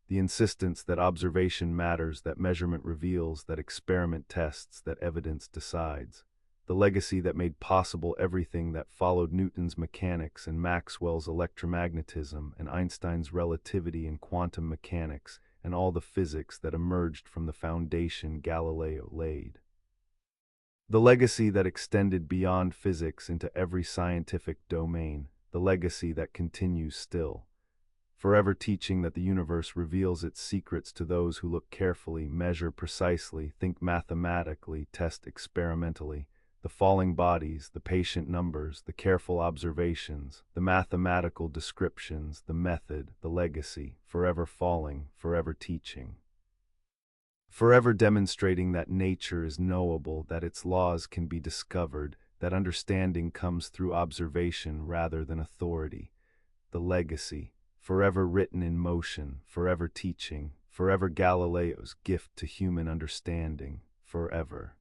the insistence that observation matters, that measurement reveals, that experiment tests, that evidence decides, the legacy that made possible everything that followed Newton's mechanics and Maxwell's electromagnetism and Einstein's relativity and quantum mechanics and all the physics that emerged from the foundation Galileo laid. The legacy that extended beyond physics into every scientific domain, the legacy that continues still, forever teaching that the universe reveals its secrets to those who look carefully, measure precisely, think mathematically, test experimentally. The falling bodies, the patient numbers, the careful observations, the mathematical descriptions, the method, the legacy, forever falling, forever teaching. Forever demonstrating that nature is knowable, that its laws can be discovered, that understanding comes through observation rather than authority. The legacy, forever written in motion, forever teaching, forever Galileo's gift to human understanding, forever.